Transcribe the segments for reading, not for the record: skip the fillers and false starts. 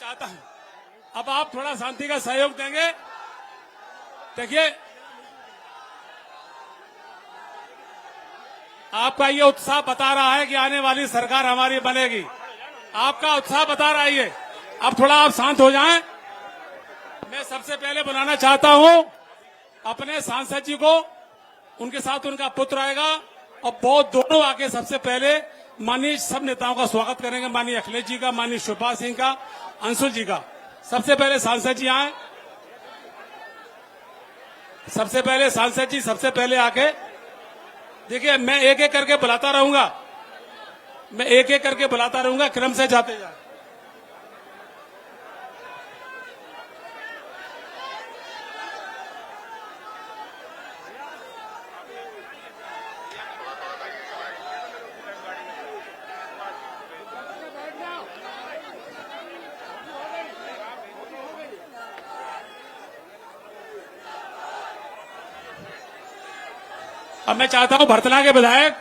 चाहता हूं अब आप थोड़ा शांति का सहयोग देंगे। देखिए, आपका ये उत्साह बता रहा है कि आने वाली सरकार हमारी बनेगी। आपका उत्साह बता रहा है ये। अब थोड़ा आप शांत हो जाएं। मैं सबसे पहले बुलाना चाहता हूं अपने सांसद जी को, उनके साथ उनका पुत्र आएगा और बहुत दोनों आके सबसे पहले माननीय सब नेताओं का स्वागत करेंगे। माननीय अखिलेश जी का, माननीय शिवपाल सिंह का, अंशुल जी का। सबसे पहले सांसद जी आए। सबसे पहले सांसद जी सबसे पहले आके, देखिए मैं एक एक करके बुलाता रहूंगा, मैं एक एक करके बुलाता रहूंगा, क्रम से जाते जाए। अब मैं चाहता हूं भरतला के विधायक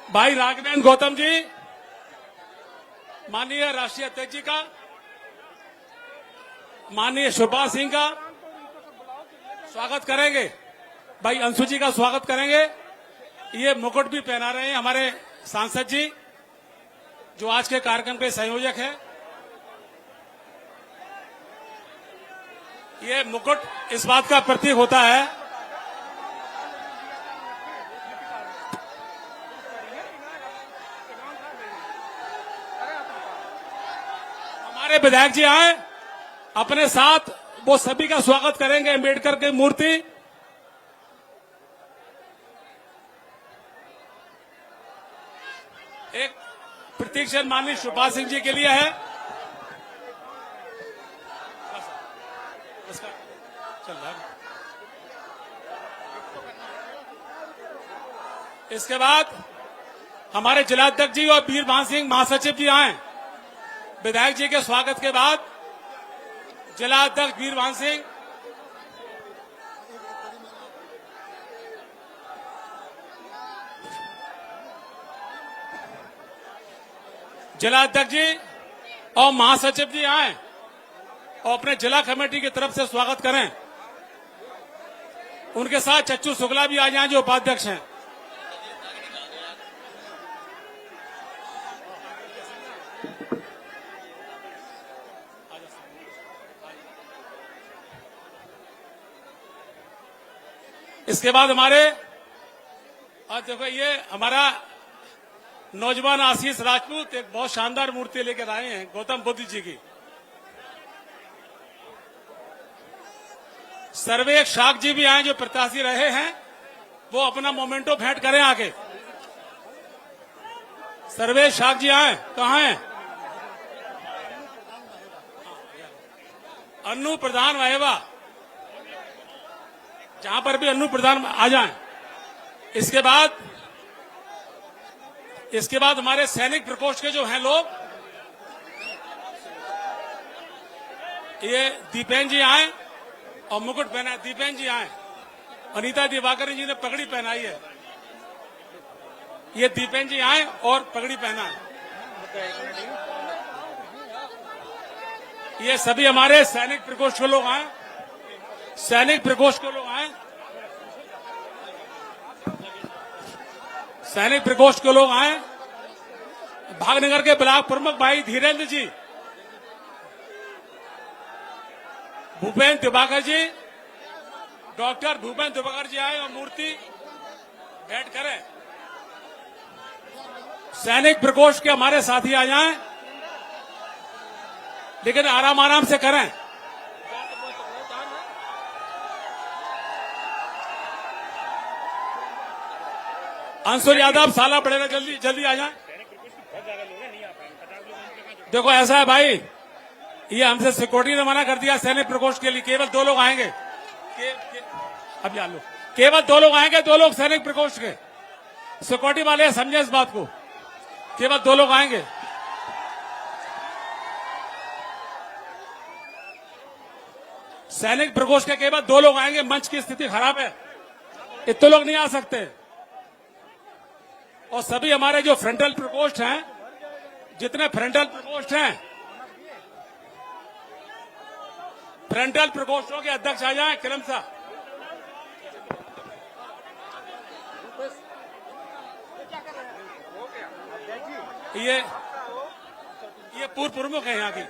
भाई राघवेंद्र गौतम जी, माननीय राष्ट्रीय अध्यक्ष जी का, माननीय शिवपाल सिंह का स्वागत करेंगे। भाई अंशु जी का स्वागत करेंगे। ये मुकुट भी पहना रहे हैं हमारे सांसद जी, जो आज के कार्यक्रम के संयोजक हैं। ये मुकुट इस बात का प्रतीक होता है, हमारे विधायक जी आए अपने साथ, वो सभी का स्वागत करेंगे। अम्बेडकर की मूर्ति, एक प्रतीक क्षण माननीय शिवपाल सिंह जी के लिए है। चल रहा है। इसके बाद हमारे जिलाध्यक्ष जी और वीरभान सिंह महासचिव जी आए। विधायक जी के स्वागत के बाद जिलाध्यक्ष वीरभान सिंह, जिलाध्यक्ष जी और महासचिव जी आए और अपने जिला कमेटी की तरफ से स्वागत करें। उनके साथ चच्चू शुक्ला भी आ जाएं जो उपाध्यक्ष हैं। इसके बाद हमारे, और देखो ये हमारा नौजवान आशीष राजपूत एक बहुत शानदार मूर्ति लेकर आए हैं गौतम बुद्ध जी की। सर्वेश शाक जी भी आए जो प्रत्याशी रहे हैं, वो अपना मोमेंटो भेंट करें आगे। सर्वेश शाक जी आए, कहाँ हैं? अन्नू प्रधान वाहेवा, जहां पर भी अन्नू प्रधान आ जाएं। इसके बाद हमारे सैनिक प्रकोष्ठ के जो हैं लोग, ये दीपेन जी आए और मुकुट पहना। दीपेन जी आए, अनीता दिवाकर जी ने पगड़ी पहनाई है। ये दीपेन जी आए और पगड़ी पहना है। ये सभी हमारे सैनिक प्रकोष्ठ के लोग आए, सैनिक प्रकोष्ठ के लोग आए, सैनिक प्रकोष्ठ के लोग आए। भागनगर के ब्लॉक प्रमुख भाई धीरेन्द्र जी, भूपेन्द्र दिवाकर जी, डॉक्टर भूपेन्द्र दिवाकर जी आए और मूर्ति भेंट करें। सैनिक प्रकोष्ठ के हमारे साथी आ जाएं, लेकिन आराम आराम से करें। अंशुल यादव, साला पड़ेगा, जल्दी जल्दी आ जाएं। देखो ऐसा है भाई, ये हमसे सिक्योरिटी ने मना कर दिया सैनिक प्रकोष्ठ के लिए। केवल 2 लोग आएंगे, अब याद लो, केवल 2 लोग आएंगे, 2 लोग सैनिक प्रकोष्ठ के। सिक्योरिटी वाले समझे इस बात को, केवल 2 लोग आएंगे। सैनिक प्रकोष्ठ के केवल 2 लोग आएंगे। मंच की स्थिति खराब है, इतने लोग नहीं आ सकते। और सभी हमारे जो फ्रंटल प्रकोष्ठ हैं, जितने फ्रंटल प्रकोष्ठ हैं, फ्रंटल प्रकोष्ठों के अध्यक्ष आ जाएं क्रमशः। ये पूर्व प्रमुख है यहाँ की।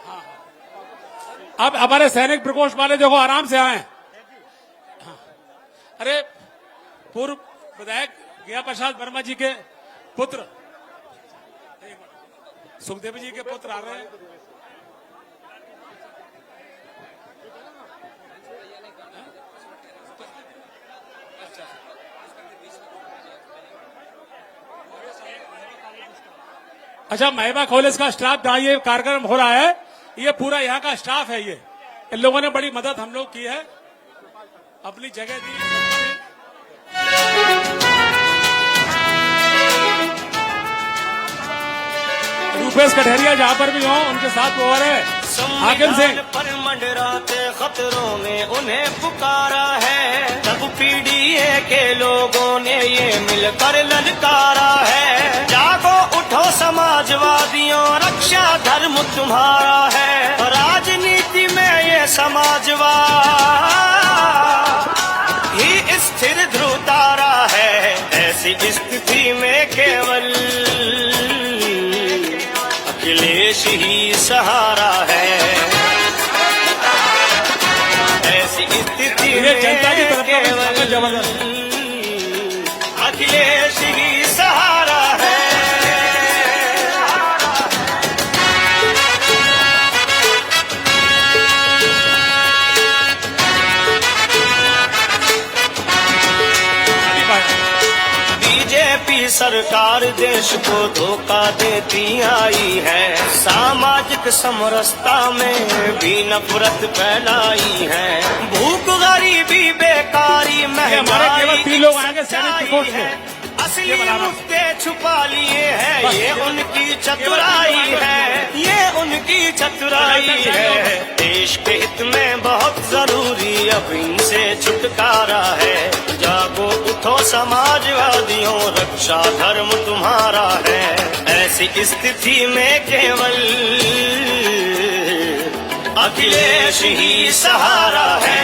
हाँ, अब हमारे सैनिक प्रकोष्ठ वाले देखो आराम से आए। हाँ। अरे पूर्व विधायक गया प्रसाद वर्मा जी के पुत्र सुखदेव जी के पुत्र आ रहे हैं। अच्छा, महिमा कॉलेज का स्टाफ जहाँ ये कार्यक्रम हो रहा है, ये पूरा यहाँ का स्टाफ है। ये इन लोगों ने बड़ी मदद हम लोग की है, अपनी जगह दी। रूपेश कठेरिया जहाँ पर भी हो, उनके साथ वो और है हाकिम सिंह। पर मंडराते खतरों में उन्हें पुकारा है, तब पीडीए के लोगों ने ये मिलकर ललकारा है। जागो उठो समाजवादियों, रक्षा धर्म तुम्हारा है। राजनीति में ये समाजवाद ही स्थिर ध्रुव तारा है। ऐसी स्थिति में केवल अखिलेश ही सहारा है। ऐसी स्थिति में केवल अखिलेश ही सहारा है। बीजेपी सरकार देश को धोखा देती आई है। सामाजिक समरसता में भी नफरत फैलाई है। भूख गरीबी बेकारी महंगाई है, असली मुद्दे छुपा लिए हैं। ये उनकी चतुराई है, ये उनकी चतुराई है। देश के हित में बहुत जरूरी अब इनसे छुटकारा है। जागो उठो समाजवादियों, रक्षा धर्म तुम्हारा है। ऐसी स्थिति में केवल अखिलेश ही सहारा है।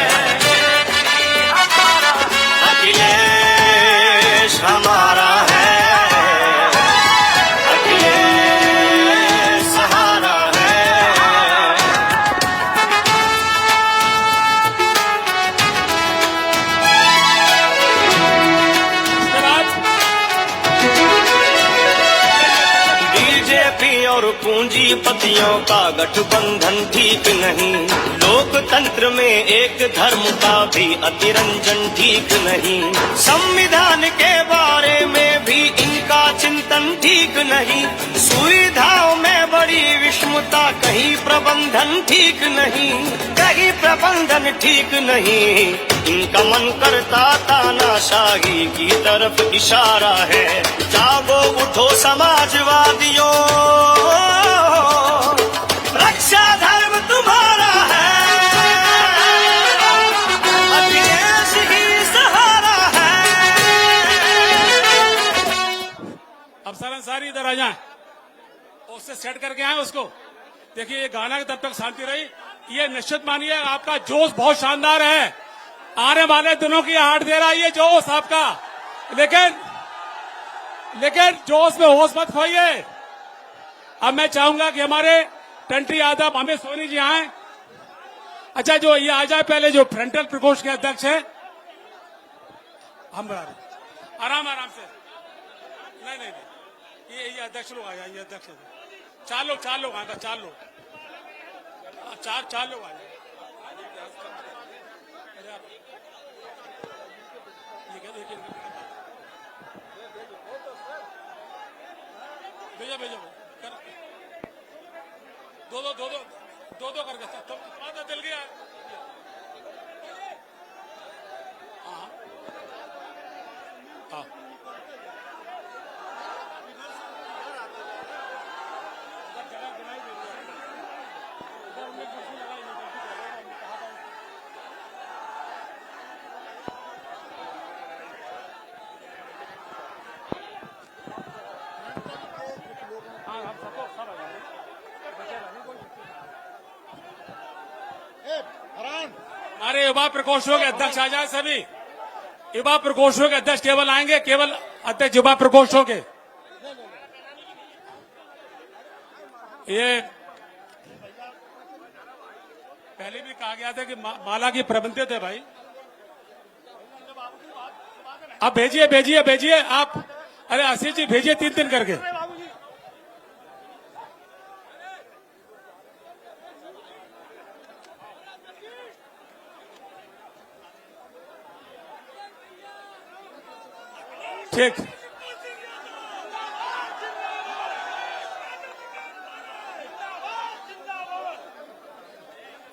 अखिलेश हमारा है, अखिलेश सहारा है। बीजेपी और पूंजीपतियों का गठबंधन ठीक नहीं। लोकतंत्र में एक धर्म का भी अतिरंजन ठीक नहीं। संविधान के बारे में भी इनका चिंतन ठीक नहीं। सुविधाओं में बड़ी विषमता, कहीं प्रबंधन ठीक नहीं, कहीं प्रबंधन ठीक नहीं। इनका मन करता तानाशाही की तरफ इशारा है। जागो उठो समाजवादियों, रक्षा धर्म तुम्हारा है। अखिलेश ही सहारा है। अब सर अंसारी इधर आ जाए, उससे सेट करके आए उसको। देखिए ये गाना तब तक शांति रही। ये निश्चित मानिए आपका जोश बहुत शानदार है, आने वाले दिनों की हाट दे रहा है ये जोश आपका। लेकिन जोश में होश मत खोइए। अब मैं चाहूंगा कि हमारे टंटी यादव, अमित सोनी जी आए। अच्छा, जो ये आ जाए पहले, जो फ्रंटल प्रकोष्ठ के अध्यक्ष हैं। हम आराम आराम से, नहीं, ये अध्यक्ष लोग आ जाए। ये अध्यक्ष चार लोग आएगा, चार लोग आ जाए। भेजो दो करके सब दिल गया। हाँ हमारे युवा प्रकोष्ठों के अध्यक्ष आ जाए सभी। युवा प्रकोष्ठों के अध्यक्ष केवल आएंगे, केवल अध्यक्ष युवा प्रकोष्ठों के। ये पहले भी कहा गया था कि माला की प्रबंधित है भाई। आप भेजिए भेजिए भेजिए आप। अरे आशीष जी भेजिए 3-3 करके। ठीक।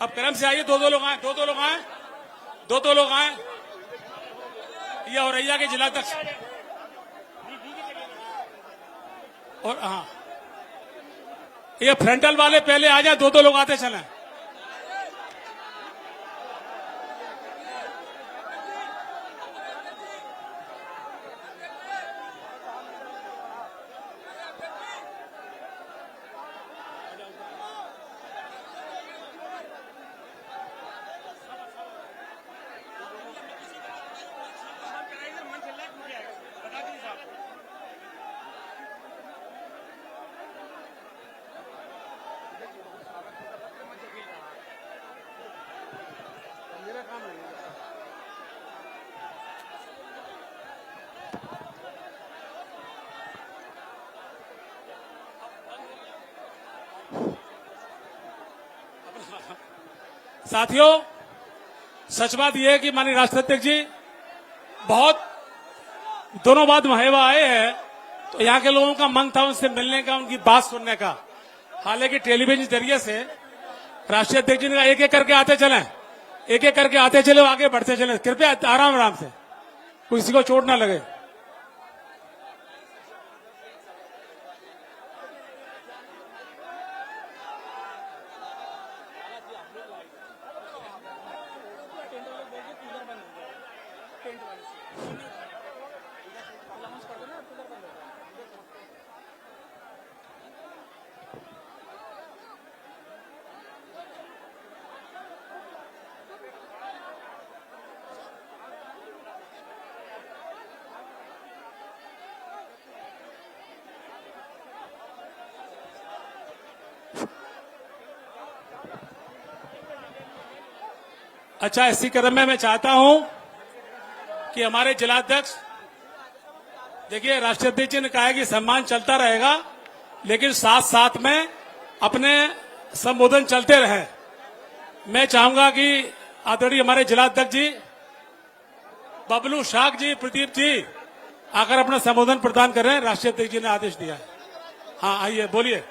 अब क्रम से आइए, 2-2 लोग आए, 2-2 लोग आए, 2-2 लोग आए। ये औरैया के जिलाध्यक्ष और हाँ, ये फ्रंटल वाले पहले आ जाए, 2-2 लोग आते चले। साथियों, सच बात यह है कि माननीय राष्ट्राध्यक्ष जी बहुत दोनों बाद महवा आए हैं, तो यहाँ के लोगों का मन था उनसे मिलने का, उनकी बात सुनने का। हालांकि टेलीविजन जरिए से राष्ट्रीय अध्यक्ष जी ने एक एक करके आते चले, एक एक करके आते चले, आगे बढ़ते चले। कृपया आराम आराम से, किसी को चोट ना लगे। अच्छा, इसी क्रम में मैं चाहता हूं कि हमारे जिलाध्यक्ष, देखिए राष्ट्रीय अध्यक्ष जी ने कहा है कि सम्मान चलता रहेगा, लेकिन साथ साथ में अपने संबोधन चलते रहे। मैं चाहूंगा कि आदरणीय हमारे जिलाध्यक्ष जी बबलू शाख जी, प्रदीप जी आकर अपना संबोधन प्रदान करें। राष्ट्रीय अध्यक्ष जी ने आदेश दिया है। हाँ आइए, बोलिए।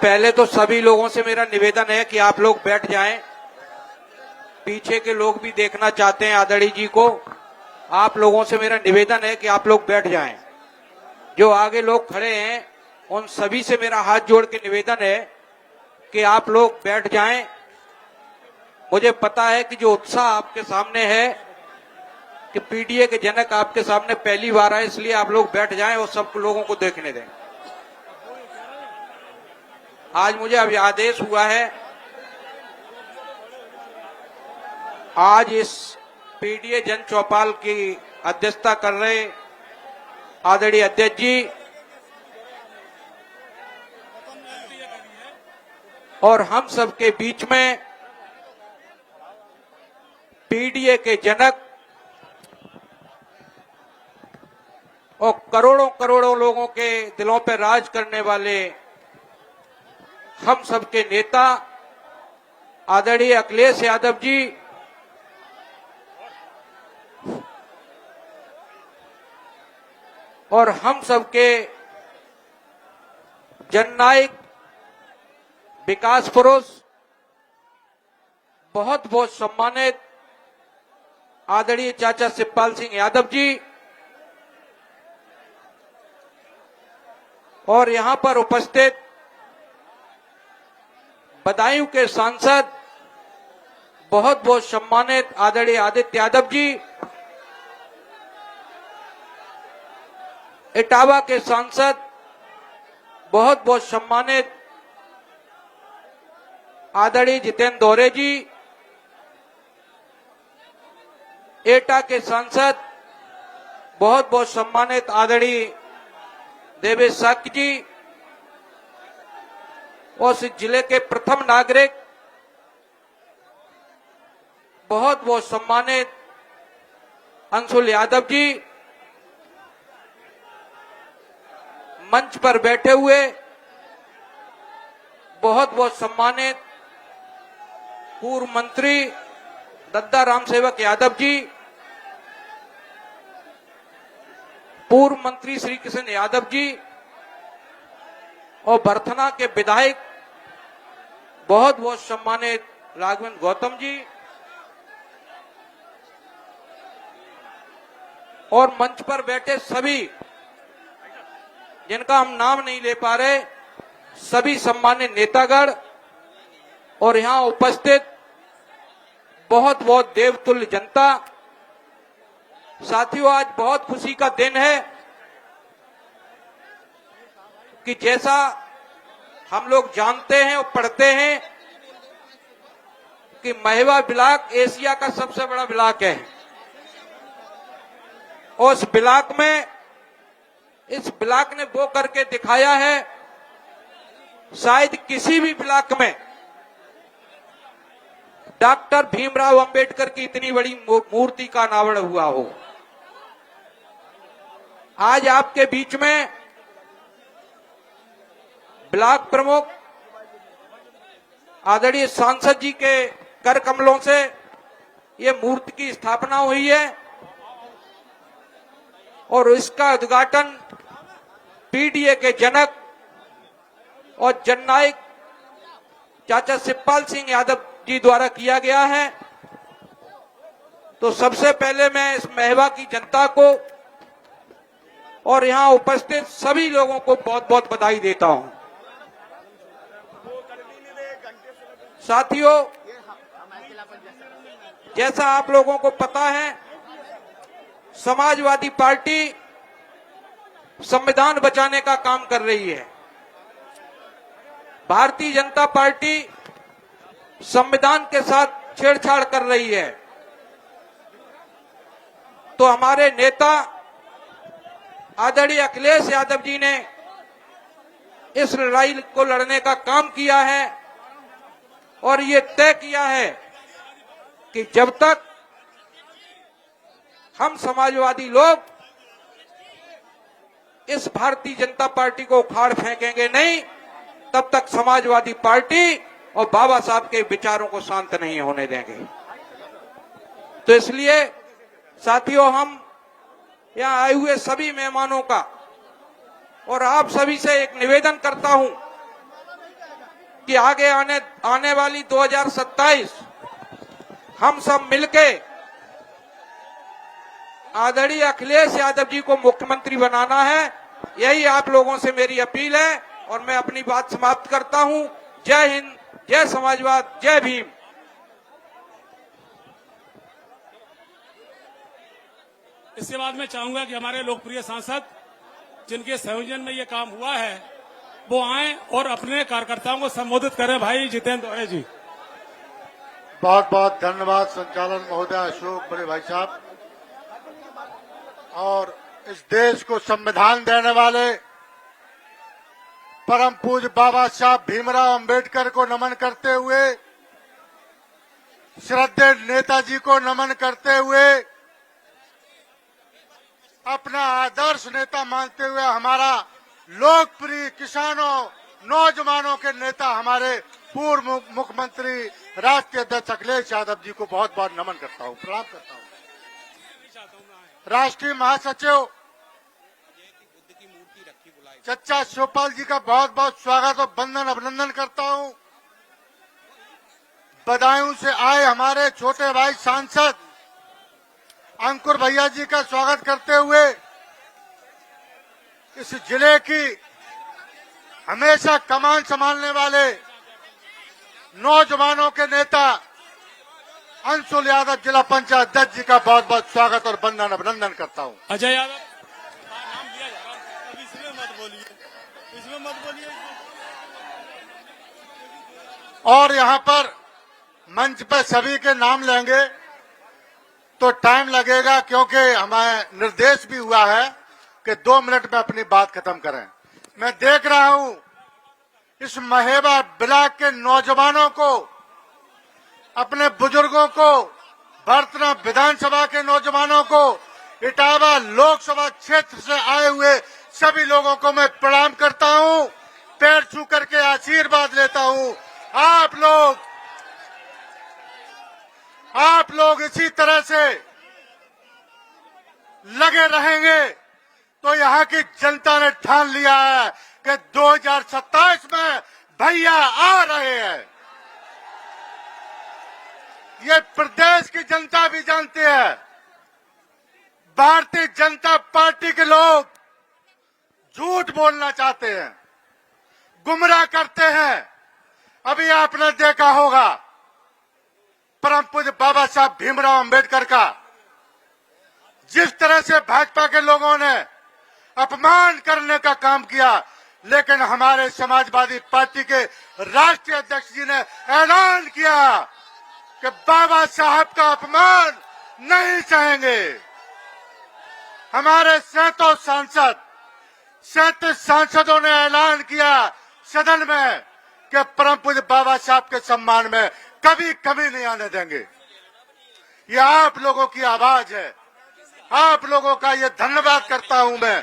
पहले तो सभी लोगों से मेरा निवेदन है कि आप लोग बैठ जाएं। पीछे के लोग भी देखना चाहते हैं आदरणीय जी को। आप लोगों से मेरा निवेदन है कि आप लोग बैठ जाएं। जो आगे लोग खड़े हैं उन सभी से मेरा हाथ जोड़ के निवेदन है कि आप लोग बैठ जाएं। मुझे पता है कि जो उत्साह आपके सामने है कि पीडीए के जनक आपके सामने पहली बार आए, इसलिए आप लोग बैठ जाएं और सब लोगों को देखने दें। आज मुझे अभी आदेश हुआ है, आज इस पीडीए जन चौपाल की अध्यक्षता कर रहे आदरणीय अध्यक्ष जी और हम सबके बीच में पीडीए के जनक और करोड़ों करोड़ों लोगों के दिलों पर राज करने वाले हम सबके नेता आदरणीय अखिलेश यादव जी और हम सबके जननायक विकास पुरुष, बहुत बहुत सम्मानित आदरणीय चाचा शिवपाल सिंह यादव जी और यहां पर उपस्थित बदायूं के सांसद बहुत बहुत सम्मानित आदरणीय आदित्य यादव जी इटावा के सांसद बहुत बहुत सम्मानित आदरणीय जितेंद्र दौरे जी, एटा के सांसद बहुत बहुत सम्मानित आदरणीय देवेश साक्य जी, और इस जिले के प्रथम नागरिक बहुत बहुत सम्मानित अंशुल यादव जी, मंच पर बैठे हुए बहुत बहुत सम्मानित पूर्व मंत्री दद्दा राम सेवक यादव जी, पूर्व मंत्री श्री कृष्ण यादव जी, और बरथना के विधायक बहुत बहुत सम्मानित राघवेंद्र गौतम जी, और मंच पर बैठे सभी जिनका हम नाम नहीं ले पा रहे, सभी सम्मानित नेतागण, और यहां उपस्थित बहुत बहुत देवतुल्य जनता। साथियों, आज बहुत खुशी का दिन है कि जैसा हम लोग जानते हैं और पढ़ते हैं कि महवा ब्लॉक एशिया का सबसे बड़ा ब्लॉक है, और उस ब्लॉक में इस ब्लॉक ने वो करके दिखाया है, शायद किसी भी ब्लॉक में डॉक्टर भीमराव अंबेडकर की इतनी बड़ी मूर्ति का अनावरण हुआ हो। आज आपके बीच में ब्लॉक प्रमुख आदरणीय सांसद जी के कर कमलों से ये मूर्ति की स्थापना हुई है, और इसका उद्घाटन पीडीए के जनक और जननायक चाचा शिवपाल सिंह यादव जी द्वारा किया गया है। तो सबसे पहले मैं इस महवा की जनता को और यहां उपस्थित सभी लोगों को बहुत बहुत बधाई देता हूं। साथियों, जैसा आप लोगों को पता है, समाजवादी पार्टी संविधान बचाने का काम कर रही है। भारतीय जनता पार्टी संविधान के साथ छेड़छाड़ कर रही है। तो हमारे नेता आदरणीय अखिलेश यादव जी ने इस लड़ाई को लड़ने का काम किया है, और ये तय किया है कि जब तक हम समाजवादी लोग इस भारतीय जनता पार्टी को उखाड़ फेंकेंगे नहीं, तब तक समाजवादी पार्टी और बाबा साहब के विचारों को शांत नहीं होने देंगे। तो इसलिए साथियों, हम यहां आए हुए सभी मेहमानों का और आप सभी से एक निवेदन करता हूं कि आगे आने वाली 2027 हम सब मिलके आदरणीय अखिलेश यादव जी को मुख्यमंत्री बनाना है। यही आप लोगों से मेरी अपील है, और मैं अपनी बात समाप्त करता हूं। जय हिंद, जय समाजवाद, जय भीम। इसके बाद मैं चाहूंगा कि हमारे लोकप्रिय सांसद जिनके संयोजन में ये काम हुआ है वो आए और अपने कार्यकर्ताओं को संबोधित करें। भाई जितेंद्र दौरे जी। बहुत बहुत धन्यवाद संचालन महोदय अशोक बड़े भाई साहब, और इस देश को संविधान देने वाले परम पूज्य बाबा साहब भीमराव अंबेडकर को नमन करते हुए, श्रद्धेय नेताजी को नमन करते हुए, अपना आदर्श नेता मानते हुए हमारा लोकप्रिय किसानों नौजवानों के नेता हमारे पूर्व मुख्यमंत्री राष्ट्रीय अध्यक्ष अखिलेश यादव जी को बहुत बहुत नमन करता हूं, प्रणाम करता हूं। राष्ट्रीय महासचिव चचा शिवपाल जी का बहुत बहुत स्वागत और वंदन अभिनंदन करता हूं। बदायूं से आए हमारे छोटे भाई सांसद अंकुर भैया जी का स्वागत करते हुए, इस जिले की हमेशा कमान संभालने वाले नौजवानों के नेता अंशुल यादव जिला पंचायत अध्यक्ष जी का बहुत बहुत स्वागत और वंदन अभिनंदन करता हूं। अजय यादव नाम लिया जा रहा है। और यहाँ पर मंच पर सभी के नाम लेंगे तो टाइम लगेगा, क्योंकि हमें निर्देश भी हुआ है कि 2 मिनट में अपनी बात खत्म करें। मैं देख रहा हूं इस महेबा ब्लॉक के नौजवानों को, अपने बुजुर्गों को, बर्तना विधानसभा के नौजवानों को, इटावा लोकसभा क्षेत्र से आए हुए सभी लोगों को मैं प्रणाम करता हूं, पैर छू करके आशीर्वाद लेता हूं। आप लोग इसी तरह से लगे रहेंगे तो यहाँ की जनता ने ठान लिया है कि 2027 में भैया आ रहे हैं। ये प्रदेश की जनता भी जानती है। भारतीय जनता पार्टी के लोग झूठ बोलना चाहते हैं, गुमराह करते हैं। अभी आपने देखा होगा परम पूज्य बाबा साहब भीमराव अंबेडकर का जिस तरह से भाजपा के लोगों ने अपमान करने का काम किया, लेकिन हमारे समाजवादी पार्टी के राष्ट्रीय अध्यक्ष जी ने ऐलान किया कि बाबा साहब का अपमान नहीं सहेंगे। हमारे 37 सांसदों ने ऐलान किया सदन में कि परम पूज्य बाबा साहब के सम्मान में कभी कमी नहीं आने देंगे। ये आप लोगों की आवाज है। आप लोगों का ये धन्यवाद करता हूं मैं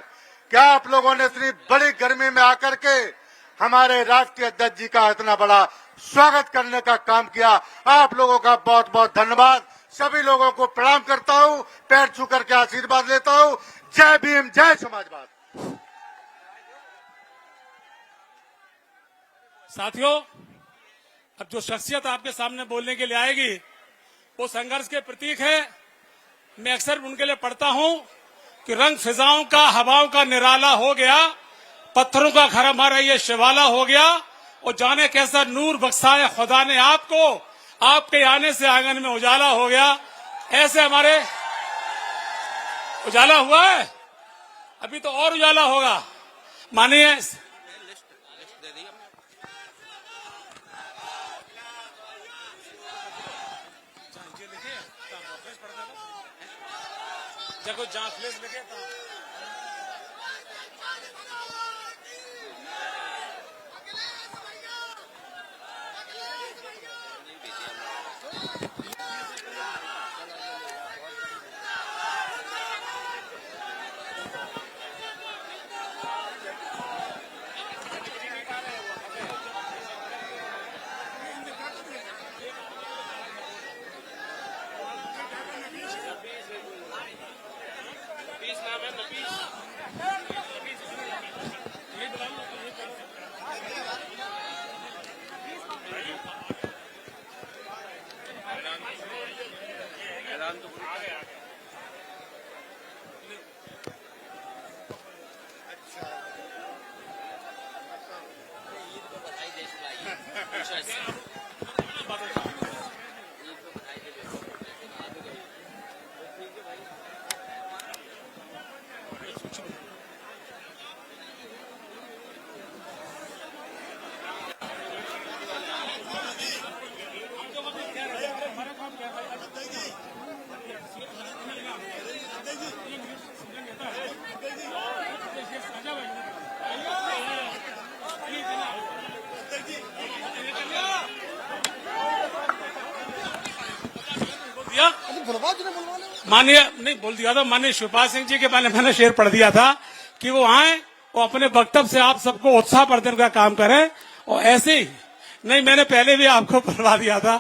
कि आप लोगों ने इतनी बड़ी गर्मी में आकर के हमारे राष्ट्रीय अध्यक्ष जी का इतना बड़ा स्वागत करने का काम किया। आप लोगों का बहुत बहुत धन्यवाद। सभी लोगों को प्रणाम करता हूं, पैर छू करके आशीर्वाद लेता हूं। जय भीम, जय समाजवाद। साथियों, अब जो शख्सियत आपके सामने बोलने के लिए आएगी वो संघर्ष के प्रतीक है। मैं अक्सर उनके लिए पढ़ता हूं कि रंग फिजाओं का, हवाओं का निराला हो गया, पत्थरों का घर हमारा ये शिवाला हो गया, और जाने कैसा नूर बख्शाया खुदा ने आपको, आपके आने से आंगन में उजाला हो गया। ऐसे हमारे उजाला हुआ है, अभी तो और उजाला होगा। मानिए जगह जहां फ्लेस लगे माननीय नहीं बोल दिया था, माननीय शिवपाल सिंह जी के मैंने शेर पढ़ दिया था कि वो आए, वो अपने वक्तव्य से आप सबको उत्साह प्रदान का काम करें। और ऐसे ही नहीं, मैंने पहले भी आपको पढ़वा दिया था।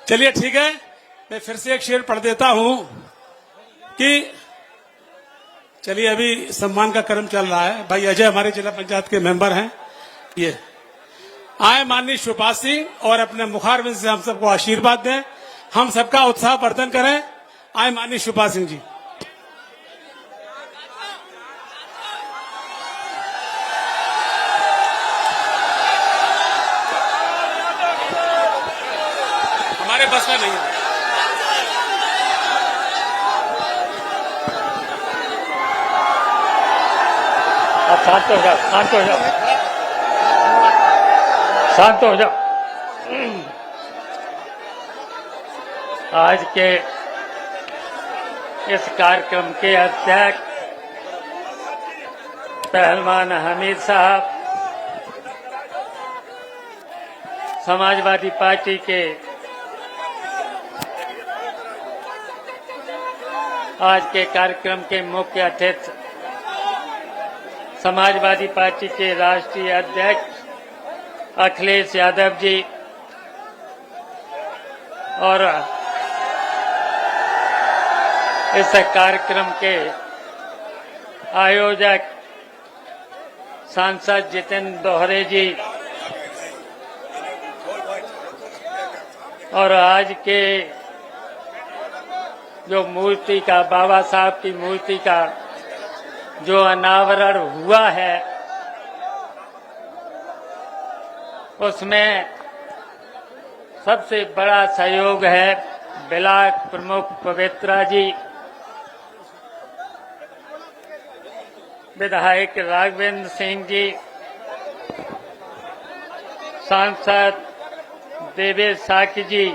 चलिए ठीक है, मैं फिर से एक शेर पढ़ देता हूं कि चलिए अभी सम्मान का क्रम चल रहा है। भाई अजय हमारे जिला पंचायत के मेंबर हैं, ये आए माननीय शिवपाल सिंह और अपने मुखारबिंद से हम सबको आशीर्वाद दें, हम सबका उत्साह वर्धन करें। आए माननीय शिवपाल सिंह जी। हमारे बस में नहीं है। आप शांत हो जाओ, शांत हो जाओ, शांत हो जाओ। आज के इस कार्यक्रम के अध्यक्ष पहलवान हमीद साहब, समाजवादी पार्टी के आज के कार्यक्रम के मुख्य अतिथि समाजवादी पार्टी के राष्ट्रीय अध्यक्ष अखिलेश यादव जी और इस कार्यक्रम के आयोजक सांसद जितेंद्र दोहरे जी और आज के जो मूर्ति का, बाबा साहब की मूर्ति का जो अनावरण हुआ है, उसमें सबसे बड़ा सहयोग है ब्लॉक प्रमुख पवित्रा जी, विधायक राघवेंद्र सिंह जी, सांसद देवेश साकी जी,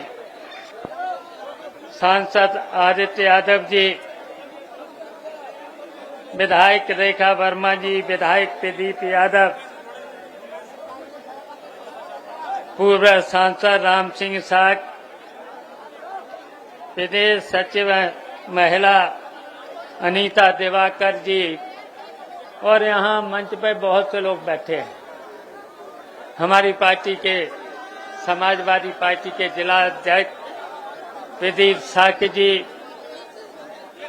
सांसद आदित्य यादव जी, विधायक रेखा वर्मा जी, विधायक प्रदीप यादव, पूर्व सांसद राम सिंह साग, प्रदेश सचिव महिला अनीता दिवाकर जी, और यहाँ मंच पर बहुत से लोग बैठे हैं। हमारी पार्टी के, समाजवादी पार्टी के जिला अध्यक्ष प्रदीप साकी जी,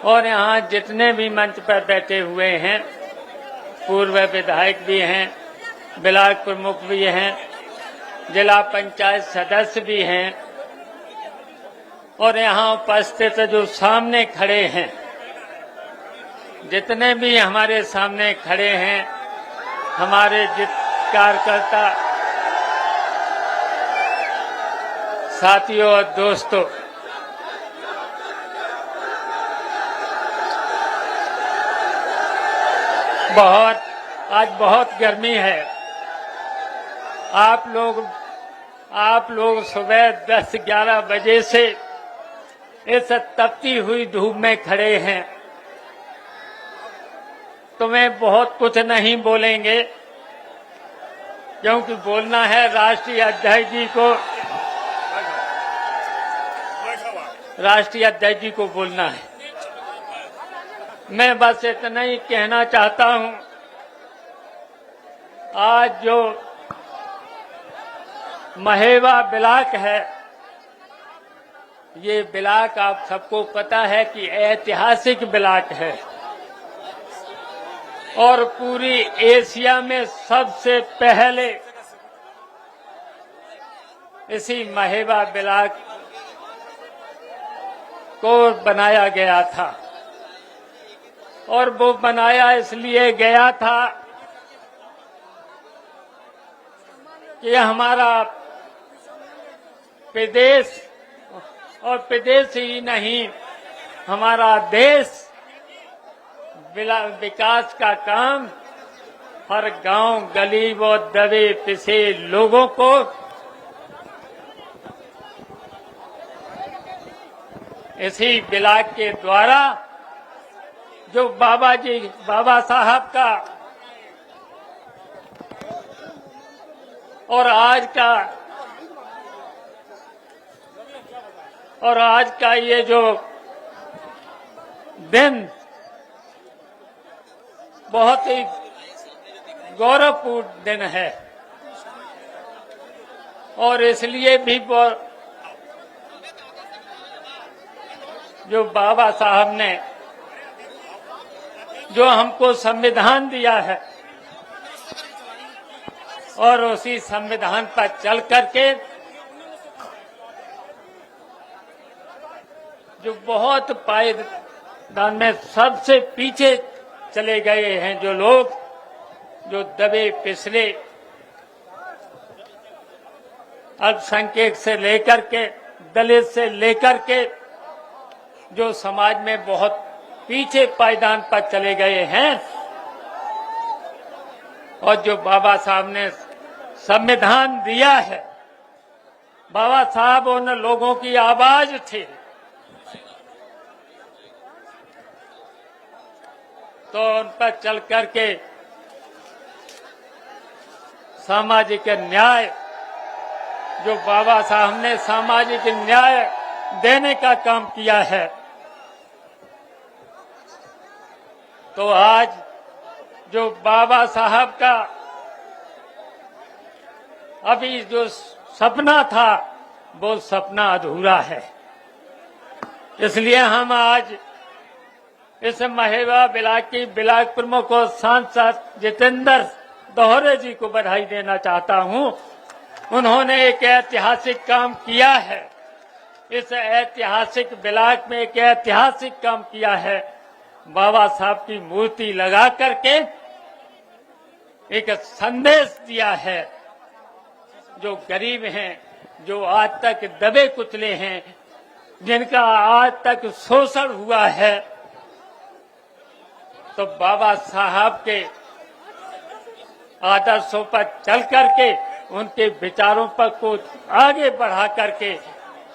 और यहाँ जितने भी मंच पर बैठे हुए हैं, पूर्व विधायक भी हैं, ब्लॉक प्रमुख भी हैं, जिला पंचायत सदस्य भी हैं, और यहाँ उपस्थित जो सामने खड़े हैं, जितने भी हमारे सामने खड़े हैं, हमारे कार्यकर्ता साथियों और दोस्तों, आज बहुत गर्मी है। आप लोग सुबह 10-11 बजे से इस तपती हुई धूप में खड़े हैं, तो मैं बहुत कुछ नहीं बोलेंगे, क्योंकि बोलना है राष्ट्रीय अध्यक्ष जी को बोलना है। मैं बस इतना ही कहना चाहता हूं, आज जो महेवा ब्लॉक है, ये ब्लॉक आप सबको पता है कि ऐतिहासिक ब्लॉक है और पूरी एशिया में सबसे पहले इसी महेवा ब्लॉक को बनाया गया था। और वो बनाया इसलिए गया था कि हमारा प्रदेश, और प्रदेश ही नहीं, हमारा देश विकास का काम हर गांव गली व दबे पिसे लोगों को इसी ब्लॉक के द्वारा जो बाबा साहब का और आज का ये जो दिन बहुत ही गौरवपूर्ण दिन है, और इसलिए भी जो बाबा साहब ने जो हमको संविधान दिया है, और उसी संविधान पर चल करके जो बहुत पायदान में सबसे पीछे चले गए हैं जो लोग, जो दबे पिछले अल्पसंख्यक से लेकर के दलित से लेकर के जो समाज में बहुत पीछे पायदान पर चले गए हैं, और जो बाबा साहब ने संविधान दिया है, बाबा साहब उन लोगों की आवाज थे। तो उन पर चल करके सामाजिक न्याय, जो बाबा साहब ने सामाजिक न्याय देने का काम किया है, तो आज जो बाबा साहब का अभी जो सपना था वो सपना अधूरा है। इसलिए हम आज इस महेवा ब्लॉक की ब्लॉक प्रमुख और सांसद जितेंद्र दोहरे जी को बधाई देना चाहता हूं। उन्होंने एक ऐतिहासिक काम किया है, इस ऐतिहासिक ब्लॉक में एक ऐतिहासिक काम किया है। बाबा साहब की मूर्ति लगा करके एक संदेश दिया है। जो गरीब हैं, जो आज तक दबे कुचले हैं, जिनका आज तक शोषण हुआ है, तो बाबा साहब के आदर्शों पर चल करके, उनके विचारों पर को आगे बढ़ा करके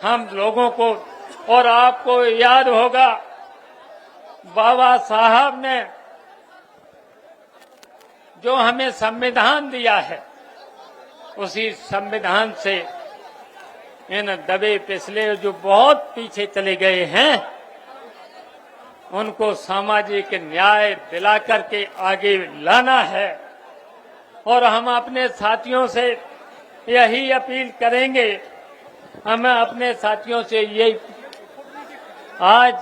हम लोगों को, और आपको याद होगा बाबा साहब ने जो हमें संविधान दिया है, उसी संविधान से इन दबे पिछले जो बहुत पीछे चले गए हैं, उनको सामाजिक न्याय दिला करके आगे लाना है। और हम अपने साथियों से यही अपील करेंगे, हम अपने साथियों से यही, आज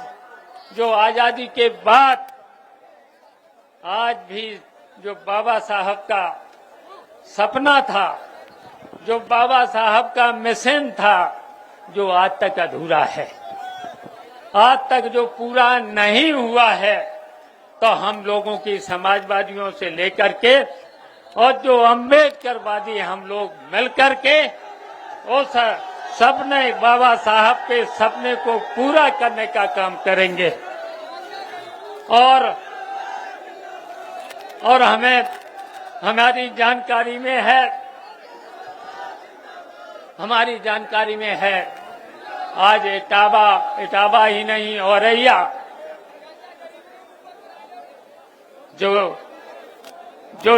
जो आजादी के बाद आज भी जो बाबा साहब का सपना था, जो बाबा साहब का मिशन था, जो आज तक अधूरा है, आज तक जो पूरा नहीं हुआ है, तो हम लोगों की समाजवादियों से लेकर के और जो अम्बेडकरवादी हम लोग मिलकर के उस सपने, बाबा साहब के सपने को पूरा करने का काम करेंगे। और हमें, हमारी जानकारी में है आज इटावा ही नहीं, औरैया जो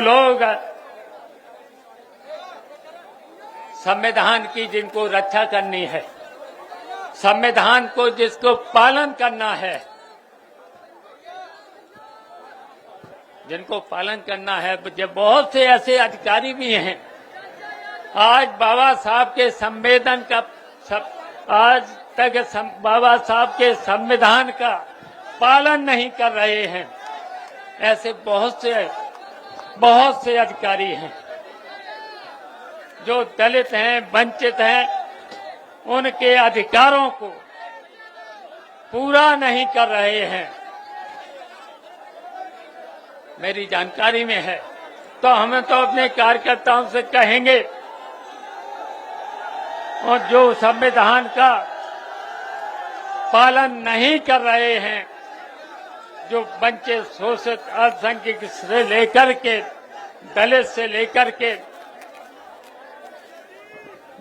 लोग संविधान की जिनको रक्षा करनी है, संविधान को जिसको पालन करना है, जिनको पालन करना है, जब बहुत से ऐसे अधिकारी भी हैं आज बाबा साहब के संविधान का आज तक बाबा साहब के संविधान का पालन नहीं कर रहे हैं। ऐसे बहुत से अधिकारी हैं जो दलित हैं, वंचित हैं, उनके अधिकारों को पूरा नहीं कर रहे हैं। मेरी जानकारी में है, तो हमें तो अपने कार्यकर्ताओं से कहेंगे, और जो संविधान का पालन नहीं कर रहे हैं, जो वंचित, शोषित, अल्पसंख्यक से लेकर के दलित से लेकर के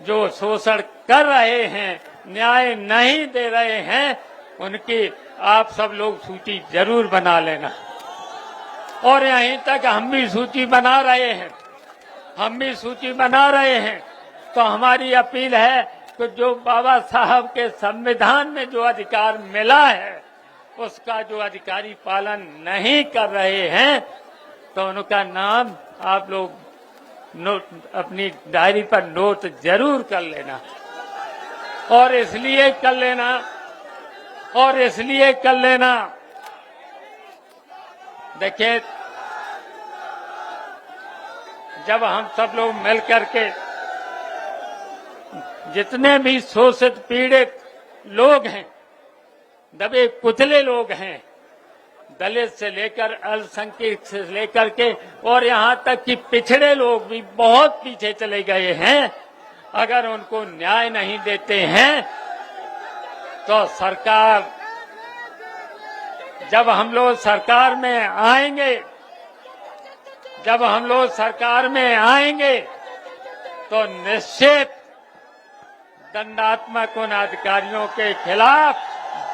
जो शोषण कर रहे हैं, न्याय नहीं दे रहे हैं, उनकी आप सब लोग सूची जरूर बना लेना। और यहीं तक हम भी सूची बना रहे हैं, तो हमारी अपील है कि जो बाबा साहब के संविधान में जो अधिकार मिला है, उसका जो अधिकारी पालन नहीं कर रहे हैं, तो उनका नाम आप लोग नोट अपनी डायरी पर नोट जरूर कर लेना। और इसलिए कर लेना देखिए, जब हम सब लोग मिल करके जितने भी शोषित पीड़ित लोग हैं, दबे कुचले लोग हैं, दलित से लेकर अल्पसंख्यक से लेकर के और यहाँ तक कि पिछड़े लोग भी बहुत पीछे चले गए हैं, अगर उनको न्याय नहीं देते हैं, तो सरकार, जब हम लोग सरकार में आएंगे तो निश्चित दंडात्मक उन अधिकारियों के खिलाफ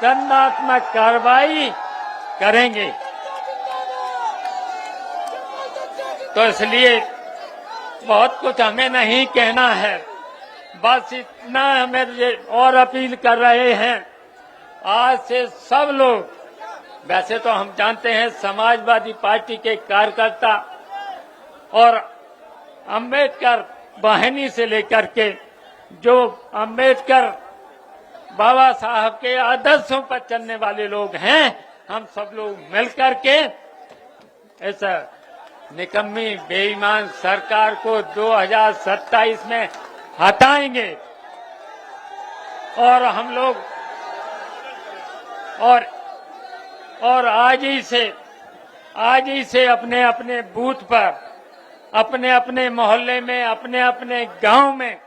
दंडात्मक कार्रवाई करेंगे। तो इसलिए बहुत कुछ हमें नहीं कहना है, बस इतना हमें और अपील कर रहे हैं। आज से सब लोग, वैसे तो हम जानते हैं समाजवादी पार्टी के कार्यकर्ता और अंबेडकर वाहिनी से लेकर के जो अंबेडकर बाबा साहब के आदर्शों पर चलने वाले लोग हैं, हम सब लोग मिलकर के इस निकम्मी बेईमान सरकार को 2027 में हटाएंगे। और हम लोग और आज ही से अपने अपने बूथ पर, अपने अपने मोहल्ले में, अपने अपने गांव में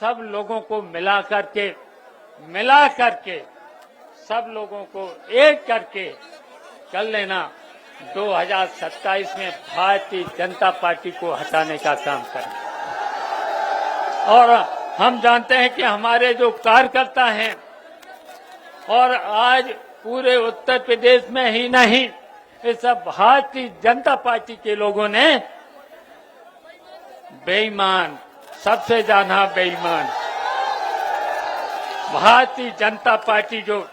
सब लोगों को मिला करके सब लोगों को एक करके कर लेना 2027 में भारतीय जनता पार्टी को हटाने का काम करें। और हम जानते हैं कि हमारे जो कार्यकर्ता हैं, और आज पूरे उत्तर प्रदेश में ही नहीं, इस भारतीय जनता पार्टी के लोगों ने बेईमान, सबसे ज्यादा बेईमान भारतीय जनता पार्टी जो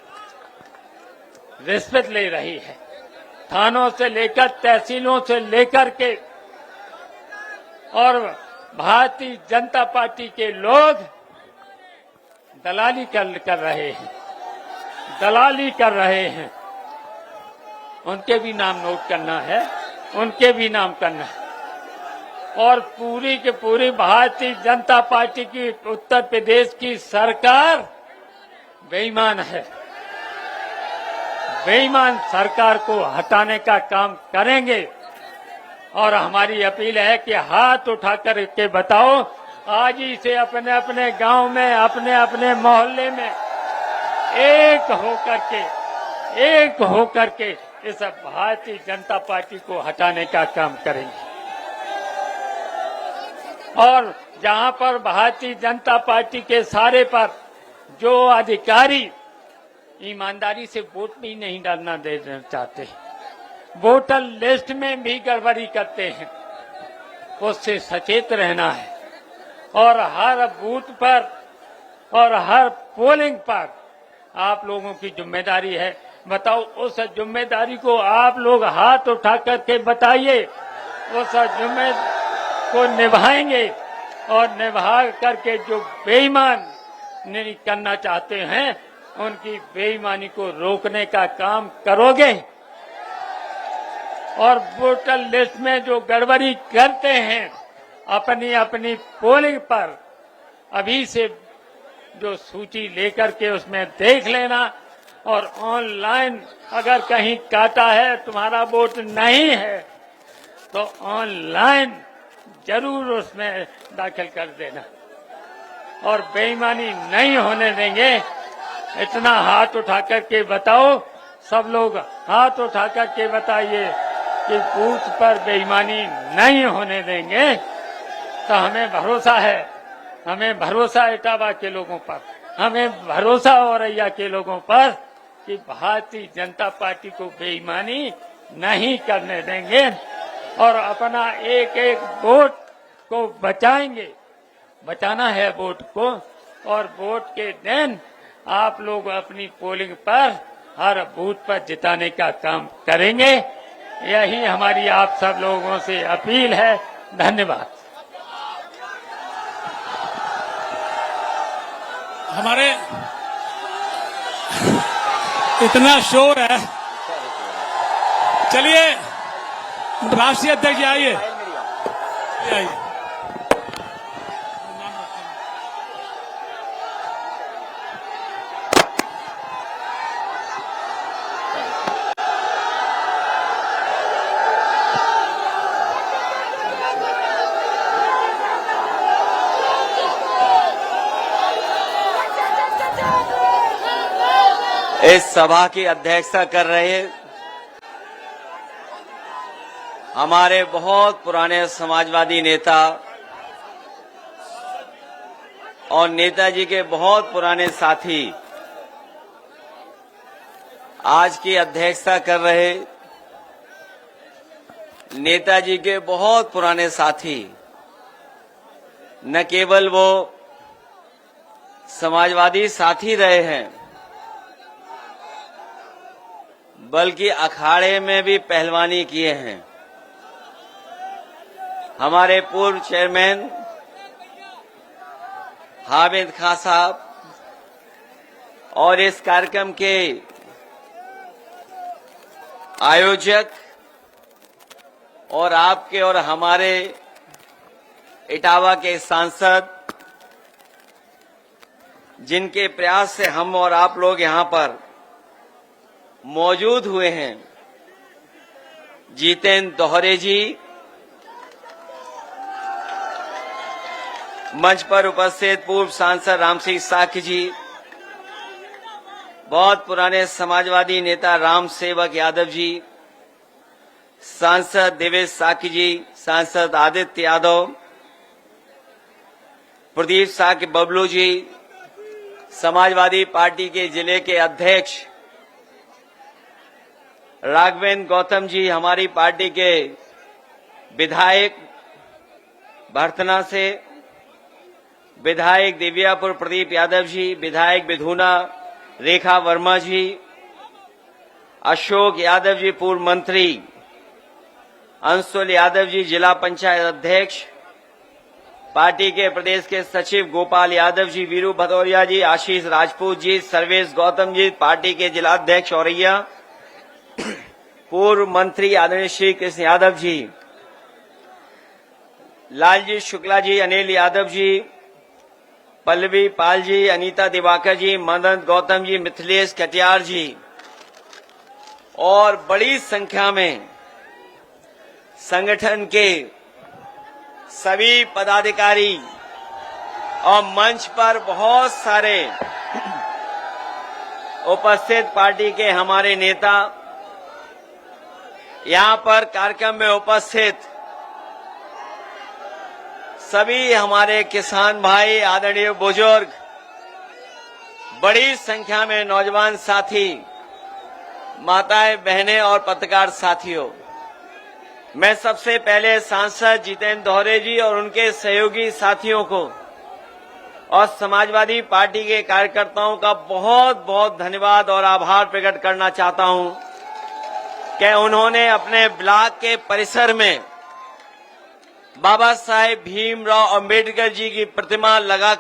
रिश्वत ले रही है, थानों से लेकर तहसीलों से लेकर के, और भारतीय जनता पार्टी के लोग दलाली कर रहे हैं। उनके भी नाम नोट करना है, उनके भी नाम करना है। और पूरी की पूरी भारतीय जनता पार्टी की उत्तर प्रदेश की सरकार बेईमान है। बेईमान सरकार को हटाने का काम करेंगे। और हमारी अपील है कि हाथ उठा कर के बताओ, आज ही से अपने अपने गांव में, अपने अपने मोहल्ले में एक होकर के इस भारतीय जनता पार्टी को हटाने का काम करेंगे। और जहां पर भारतीय जनता पार्टी के सारे पर जो अधिकारी ईमानदारी से वोट भी नहीं डालना देना चाहते, वोटर लिस्ट में भी गड़बड़ी करते हैं, उससे सचेत रहना है। और हर बूथ पर और हर पोलिंग पर आप लोगों की जिम्मेदारी है। बताओ, उस जिम्मेदारी को आप लोग हाथ उठा करके बताइए, उस जिम्मेदारी को निभाएंगे। और निभा करके जो बेईमान नहीं करना चाहते हैं, उनकी बेईमानी को रोकने का काम करोगे। और वोटर लिस्ट में जो गड़बड़ी करते हैं, अपनी अपनी पोलिंग पर अभी से जो सूची लेकर के उसमें देख लेना। और ऑनलाइन अगर कहीं काटा है, तुम्हारा वोट नहीं है, तो ऑनलाइन जरूर उसमें दाखिल कर देना। और बेईमानी नहीं होने देंगे, इतना हाथ उठा करके बताओ, सब लोग हाथ उठा करके बताइए कि बूथ पर बेईमानी नहीं होने देंगे। तो हमें भरोसा है, हमें भरोसा इटावा के लोगों पर, हमें भरोसा औरैया के लोगों पर कि भारतीय जनता पार्टी को बेईमानी नहीं करने देंगे। और अपना एक एक वोट को बचाएंगे, बचाना है वोट को। और वोट के दिन आप लोग अपनी पोलिंग पर हर बूथ पर जिताने का काम करेंगे। यही हमारी आप सब लोगों से अपील है। धन्यवाद। हमारे इतना शोर है, चलिए राष्ट्रीय अध्यक्ष आइए, आइए। इस सभा की अध्यक्षता कर रहे हमारे बहुत पुराने समाजवादी नेता और नेताजी के बहुत पुराने साथी आज की अध्यक्षता कर रहे नेताजी के बहुत पुराने साथी न केवल वो समाजवादी साथी रहे हैं बल्कि अखाड़े में भी पहलवानी किए हैं। हमारे पूर्व चेयरमैन हामिद खां साहब और इस कार्यक्रम के आयोजक और आपके और हमारे इटावा के सांसद जिनके प्रयास से हम और आप लोग यहां पर मौजूद हुए हैं, जितेंद्र दोहरे जी, मंच पर उपस्थित पूर्व सांसद राम सिंह साकी जी, बहुत पुराने समाजवादी नेता राम सेवक यादव जी, सांसद देवेश साकी जी, सांसद आदित्य यादव, प्रदीप साकी बबलू जी, समाजवादी पार्टी के जिले के अध्यक्ष राघवेंद्र गौतम जी, हमारी पार्टी के विधायक भरतना से, विधायक दिव्यापुर प्रदीप यादव जी, विधायक विधुना रेखा वर्मा जी, अशोक यादव जी पूर्व मंत्री, अंशुल यादव जी जिला पंचायत अध्यक्ष, पार्टी के प्रदेश के सचिव गोपाल यादव जी, वीरू भदौरिया जी, आशीष राजपूत जी, सर्वेश गौतम जी, पार्टी के जिला अध्यक्ष औरैया, पूर्व मंत्री आदरणीय श्री कृष्ण यादव जी, लालजी शुक्ला जी, अनिल यादव जी, पल्लवी पाल जी, अनीता दिवाकर जी, मदन गौतम जी, मिथिलेश कटियार जी और बड़ी संख्या में संगठन के सभी पदाधिकारी और मंच पर बहुत सारे उपस्थित पार्टी के हमारे नेता, यहां पर कार्यक्रम में उपस्थित सभी हमारे किसान भाई, आदरणीय बुजुर्ग, बड़ी संख्या में नौजवान साथी, माताएं, बहनें और पत्रकार साथियों, मैं सबसे पहले सांसद जितेंद्र दोहरे जी और उनके सहयोगी साथियों को और समाजवादी पार्टी के कार्यकर्ताओं का बहुत बहुत धन्यवाद और आभार प्रकट करना चाहता हूं कि उन्होंने अपने ब्लॉक के परिसर में बाबा साहेब भीमराव अंबेडकर जी की प्रतिमा लगा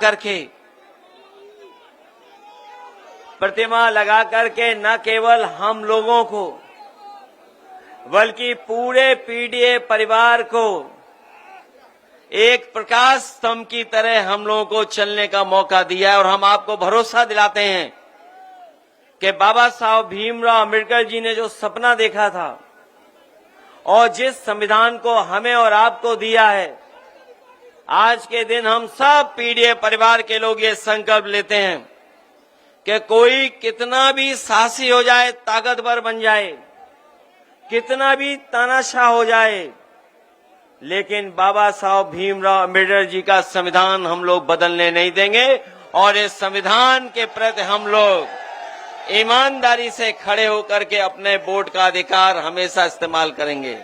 करके न केवल हम लोगों को बल्कि पूरे पीडीए परिवार को एक प्रकाश स्तंभ की तरह हम लोगों को चलने का मौका दिया है। और हम आपको भरोसा दिलाते हैं कि बाबा साहब भीमराव अंबेडकर जी ने जो सपना देखा था और जिस संविधान को हमें और आपको दिया है, आज के दिन हम सब पीडीए परिवार के लोग ये संकल्प लेते हैं कि कोई कितना भी साहसी हो जाए, ताकतवर बन जाए, कितना भी तानाशाह हो जाए, लेकिन बाबा साहब भीमराव अंबेडकर जी का संविधान हम लोग बदलने नहीं देंगे और इस संविधान के प्रति हम लोग ईमानदारी से खड़े होकर के अपने वोट का अधिकार हमेशा इस्तेमाल करेंगे।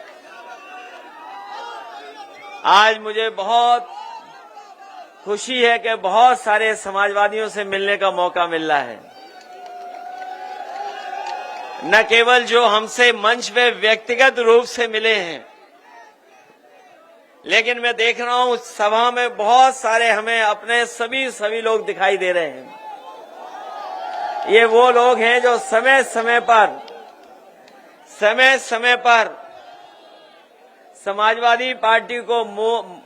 आज मुझे बहुत खुशी है कि बहुत सारे समाजवादियों से मिलने का मौका मिल रहा है, न केवल जो हमसे मंच पे व्यक्तिगत रूप से मिले हैं, लेकिन मैं देख रहा हूं सभा में बहुत सारे हमें अपने सभी लोग दिखाई दे रहे हैं। ये वो लोग हैं जो समय समय पर समाजवादी पार्टी को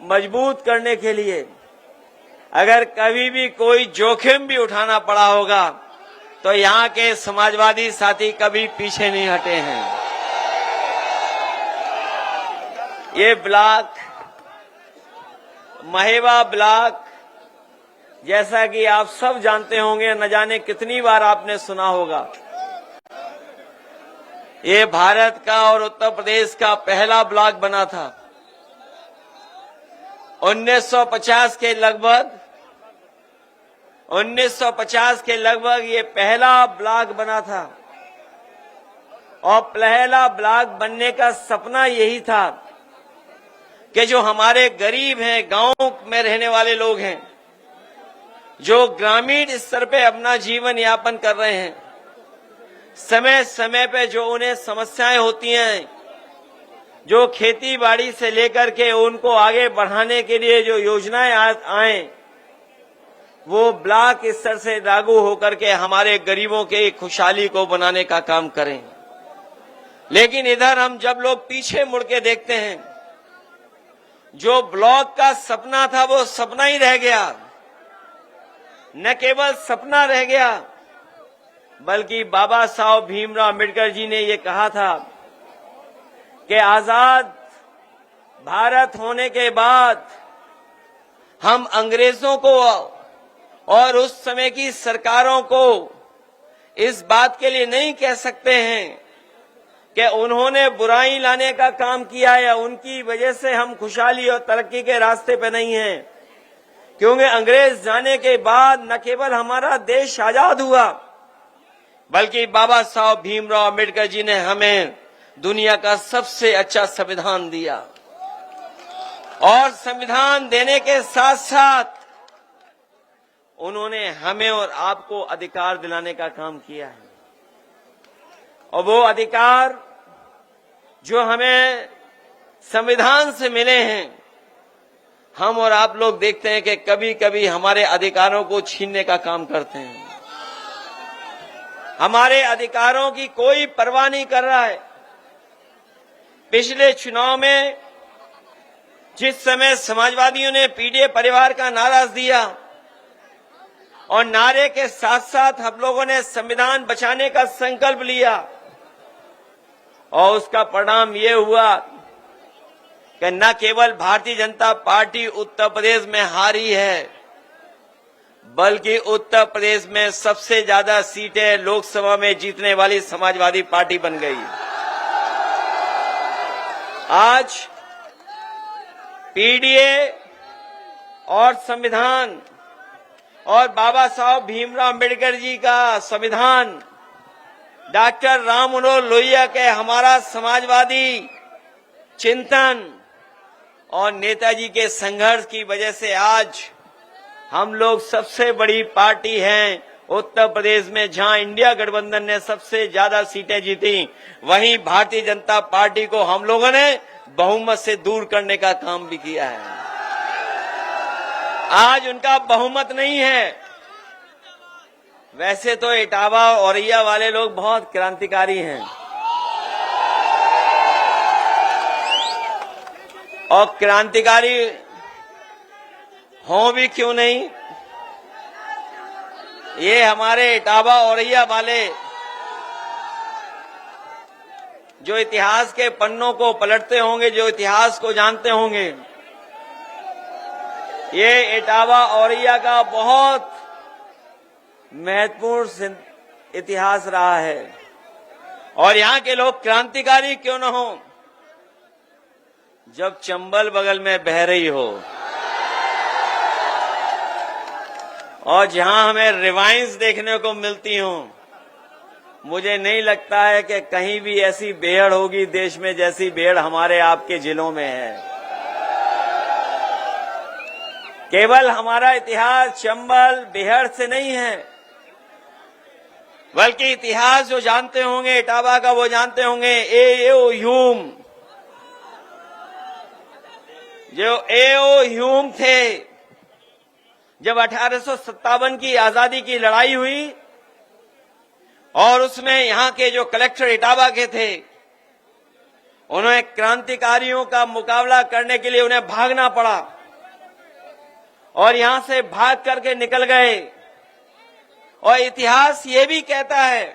मजबूत करने के लिए अगर कभी भी कोई जोखिम भी उठाना पड़ा होगा तो यहाँ के समाजवादी साथी कभी पीछे नहीं हटे हैं। ये ब्लॉक महेवा ब्लॉक, जैसा कि आप सब जानते होंगे, न जाने कितनी बार आपने सुना होगा, ये भारत का और उत्तर प्रदेश का पहला ब्लॉक बना था। 1950 के लगभग 1950 के लगभग ये पहला ब्लॉक बना था और पहला ब्लॉक बनने का सपना यही था कि जो हमारे गरीब हैं, गांव में रहने वाले लोग हैं, जो ग्रामीण स्तर पे अपना जीवन यापन कर रहे हैं, समय समय पे जो उन्हें समस्याएं होती हैं, जो खेती बाड़ी से लेकर के उनको आगे बढ़ाने के लिए जो योजनाएं आए, वो ब्लॉक स्तर से लागू होकर के हमारे गरीबों के खुशहाली को बनाने का काम करें। लेकिन इधर हम जब लोग पीछे मुड़ के देखते हैं, जो ब्लॉक का सपना था वो सपना ही रह गया। न केवल सपना रह गया, बल्कि बाबा साहब भीमराव अम्बेडकर जी ने ये कहा था कि आजाद भारत होने के बाद हम अंग्रेजों को और उस समय की सरकारों को इस बात के लिए नहीं कह सकते हैं कि उन्होंने बुराई लाने का काम किया है, उनकी वजह से हम खुशहाली और तरक्की के रास्ते पे नहीं हैं। क्योंकि अंग्रेज जाने के बाद न केवल हमारा देश आजाद हुआ, बल्कि बाबा साहब भीमराव अम्बेडकर जी ने हमें दुनिया का सबसे अच्छा संविधान दिया और संविधान देने के साथ साथ उन्होंने हमें और आपको अधिकार दिलाने का काम किया है। और वो अधिकार जो हमें संविधान से मिले हैं, हम और आप लोग देखते हैं कि कभी कभी हमारे अधिकारों को छीनने का काम करते हैं। हमारे अधिकारों की कोई परवाह नहीं कर रहा है। पिछले चुनाव में जिस समय समाजवादियों ने पीडीए परिवार का नारा दिया और नारे के साथ साथ हम लोगों ने संविधान बचाने का संकल्प लिया, और उसका परिणाम ये हुआ कि न केवल भारतीय जनता पार्टी उत्तर प्रदेश में हारी है, बल्कि उत्तर प्रदेश में सबसे ज्यादा सीटें लोकसभा में जीतने वाली समाजवादी पार्टी बन गई। आज पीडीए और संविधान और बाबा साहब भीमराव अम्बेडकर जी का संविधान, डॉक्टर राम मनोहर लोहिया के हमारा समाजवादी चिंतन और नेताजी के संघर्ष की वजह से आज हम लोग सबसे बड़ी पार्टी हैं उत्तर प्रदेश में, जहां इंडिया गठबंधन ने सबसे ज्यादा सीटें जीती, वहीं भारतीय जनता पार्टी को हम लोगों ने बहुमत से दूर करने का काम भी किया है। आज उनका बहुमत नहीं है। वैसे तो इटावा औरैया वाले लोग बहुत क्रांतिकारी हैं और क्रांतिकारी हों भी क्यों नहीं, ये हमारे इटावा औरैया वाले जो इतिहास के पन्नों को पलटते होंगे, जो इतिहास को जानते होंगे, ये इटावा औरैया का बहुत महत्वपूर्ण इतिहास रहा है। और यहाँ के लोग क्रांतिकारी क्यों न हो, जब चंबल बगल में बह रही हो और जहां हमें रिवाइंस देखने को मिलती हो, मुझे नहीं लगता है कि कहीं भी ऐसी बेहड़ होगी देश में जैसी बेहड़ हमारे आपके जिलों में है। केवल हमारा इतिहास चंबल बेहड़ से नहीं है, बल्कि इतिहास जो जानते होंगे इटावा का, वो जानते होंगे ए.ओ. ह्यूम, जो ए.ओ. ह्यूम थे, जब 1857 की आजादी की लड़ाई हुई और उसमें यहां के जो कलेक्टर इटावा के थे, उन्हें क्रांतिकारियों का मुकाबला करने के लिए उन्हें भागना पड़ा और यहां से भाग करके निकल गए। और इतिहास ये भी कहता है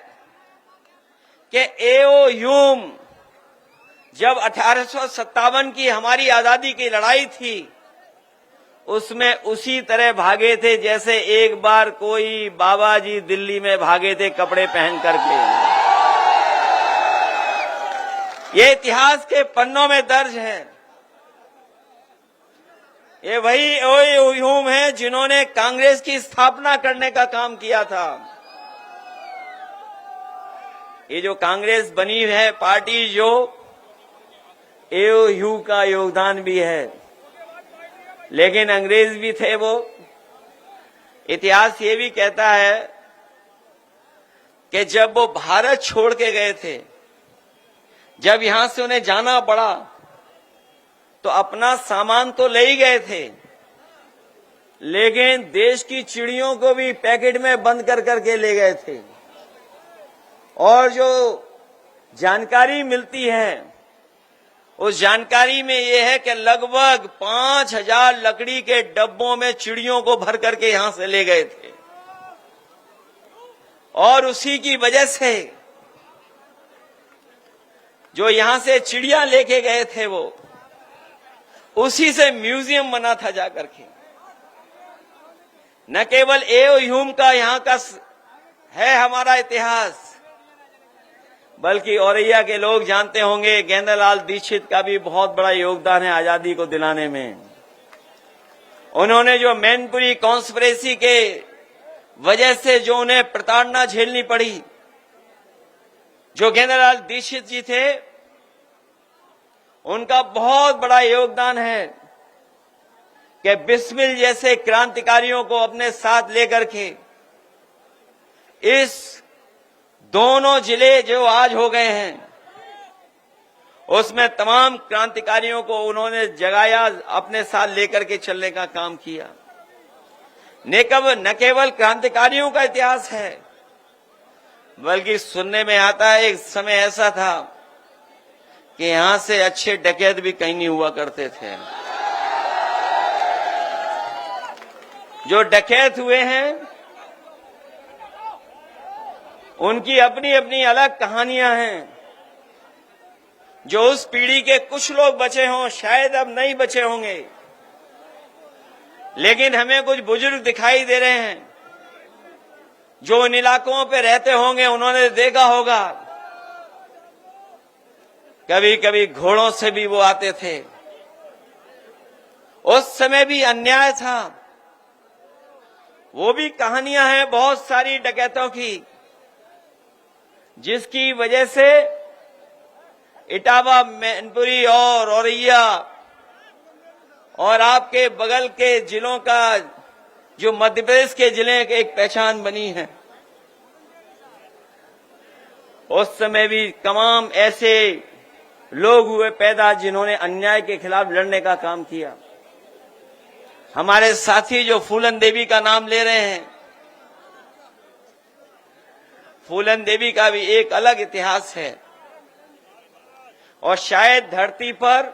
कि ए.ओ. ह्यूम जब 1857 की हमारी आजादी की लड़ाई थी, उसमें उसी तरह भागे थे जैसे एक बार कोई बाबा जी दिल्ली में भागे थे कपड़े पहन करके। ये इतिहास के पन्नों में दर्ज है। ये वही ओयूम है जिन्होंने कांग्रेस की स्थापना करने का काम किया था। ये जो कांग्रेस बनी है पार्टी, जो एओयू का योगदान भी है, लेकिन अंग्रेज भी थे वो। इतिहास ये भी कहता है कि जब वो भारत छोड़ के गए थे, जब यहां से उन्हें जाना पड़ा, तो अपना सामान तो ले ही गए थे, लेकिन देश की चिड़ियों को भी पैकेट में बंद कर करके ले गए थे। और जो जानकारी मिलती है, उस जानकारी में यह है कि लगभग 5000 लकड़ी के डब्बों में चिड़ियों को भर करके यहां से ले गए थे। और उसी की वजह से जो यहां से चिड़िया लेके गए थे, वो उसी से म्यूजियम बना था जाकर के। न केवल एओयूम का यहां का है हमारा इतिहास, बल्कि औरैया के लोग जानते होंगे गेंदालाल दीक्षित का भी बहुत बड़ा योगदान है आजादी को दिलाने में। उन्होंने जो मैनपुरी कॉन्स्पिरेसी के वजह से जो उन्हें प्रताड़ना झेलनी पड़ी, जो गेंदालाल दीक्षित जी थे, उनका बहुत बड़ा योगदान है कि बिस्मिल जैसे क्रांतिकारियों को अपने साथ लेकर के इस दोनों जिले जो आज हो गए हैं, उसमें तमाम क्रांतिकारियों को उन्होंने जगाया, अपने साथ लेकर के चलने का काम किया। न केवल क्रांतिकारियों का इतिहास है, बल्कि सुनने में आता है एक समय ऐसा था कि यहां से अच्छे डकैत भी कहीं नहीं हुआ करते थे। जो डकैत हुए हैं, उनकी अपनी अपनी अलग कहानियां हैं। जो उस पीढ़ी के कुछ लोग बचे हों, शायद अब नहीं बचे होंगे, लेकिन हमें कुछ बुजुर्ग दिखाई दे रहे हैं जो इन इलाकों पे रहते होंगे। उन्होंने देखा होगा कभी कभी घोड़ों से भी वो आते थे। उस समय भी अन्याय था। वो भी कहानियां हैं बहुत सारी डकैतों की, जिसकी वजह से इटावा, मैनपुरी और औरैया और आपके बगल के जिलों का, जो मध्य प्रदेश के जिले की एक पहचान बनी है। उस समय भी तमाम ऐसे लोग हुए पैदा जिन्होंने अन्याय के खिलाफ लड़ने का काम किया। हमारे साथी जो फूलन देवी का नाम ले रहे हैं, फूलन देवी का भी एक अलग इतिहास है। और शायद धरती पर,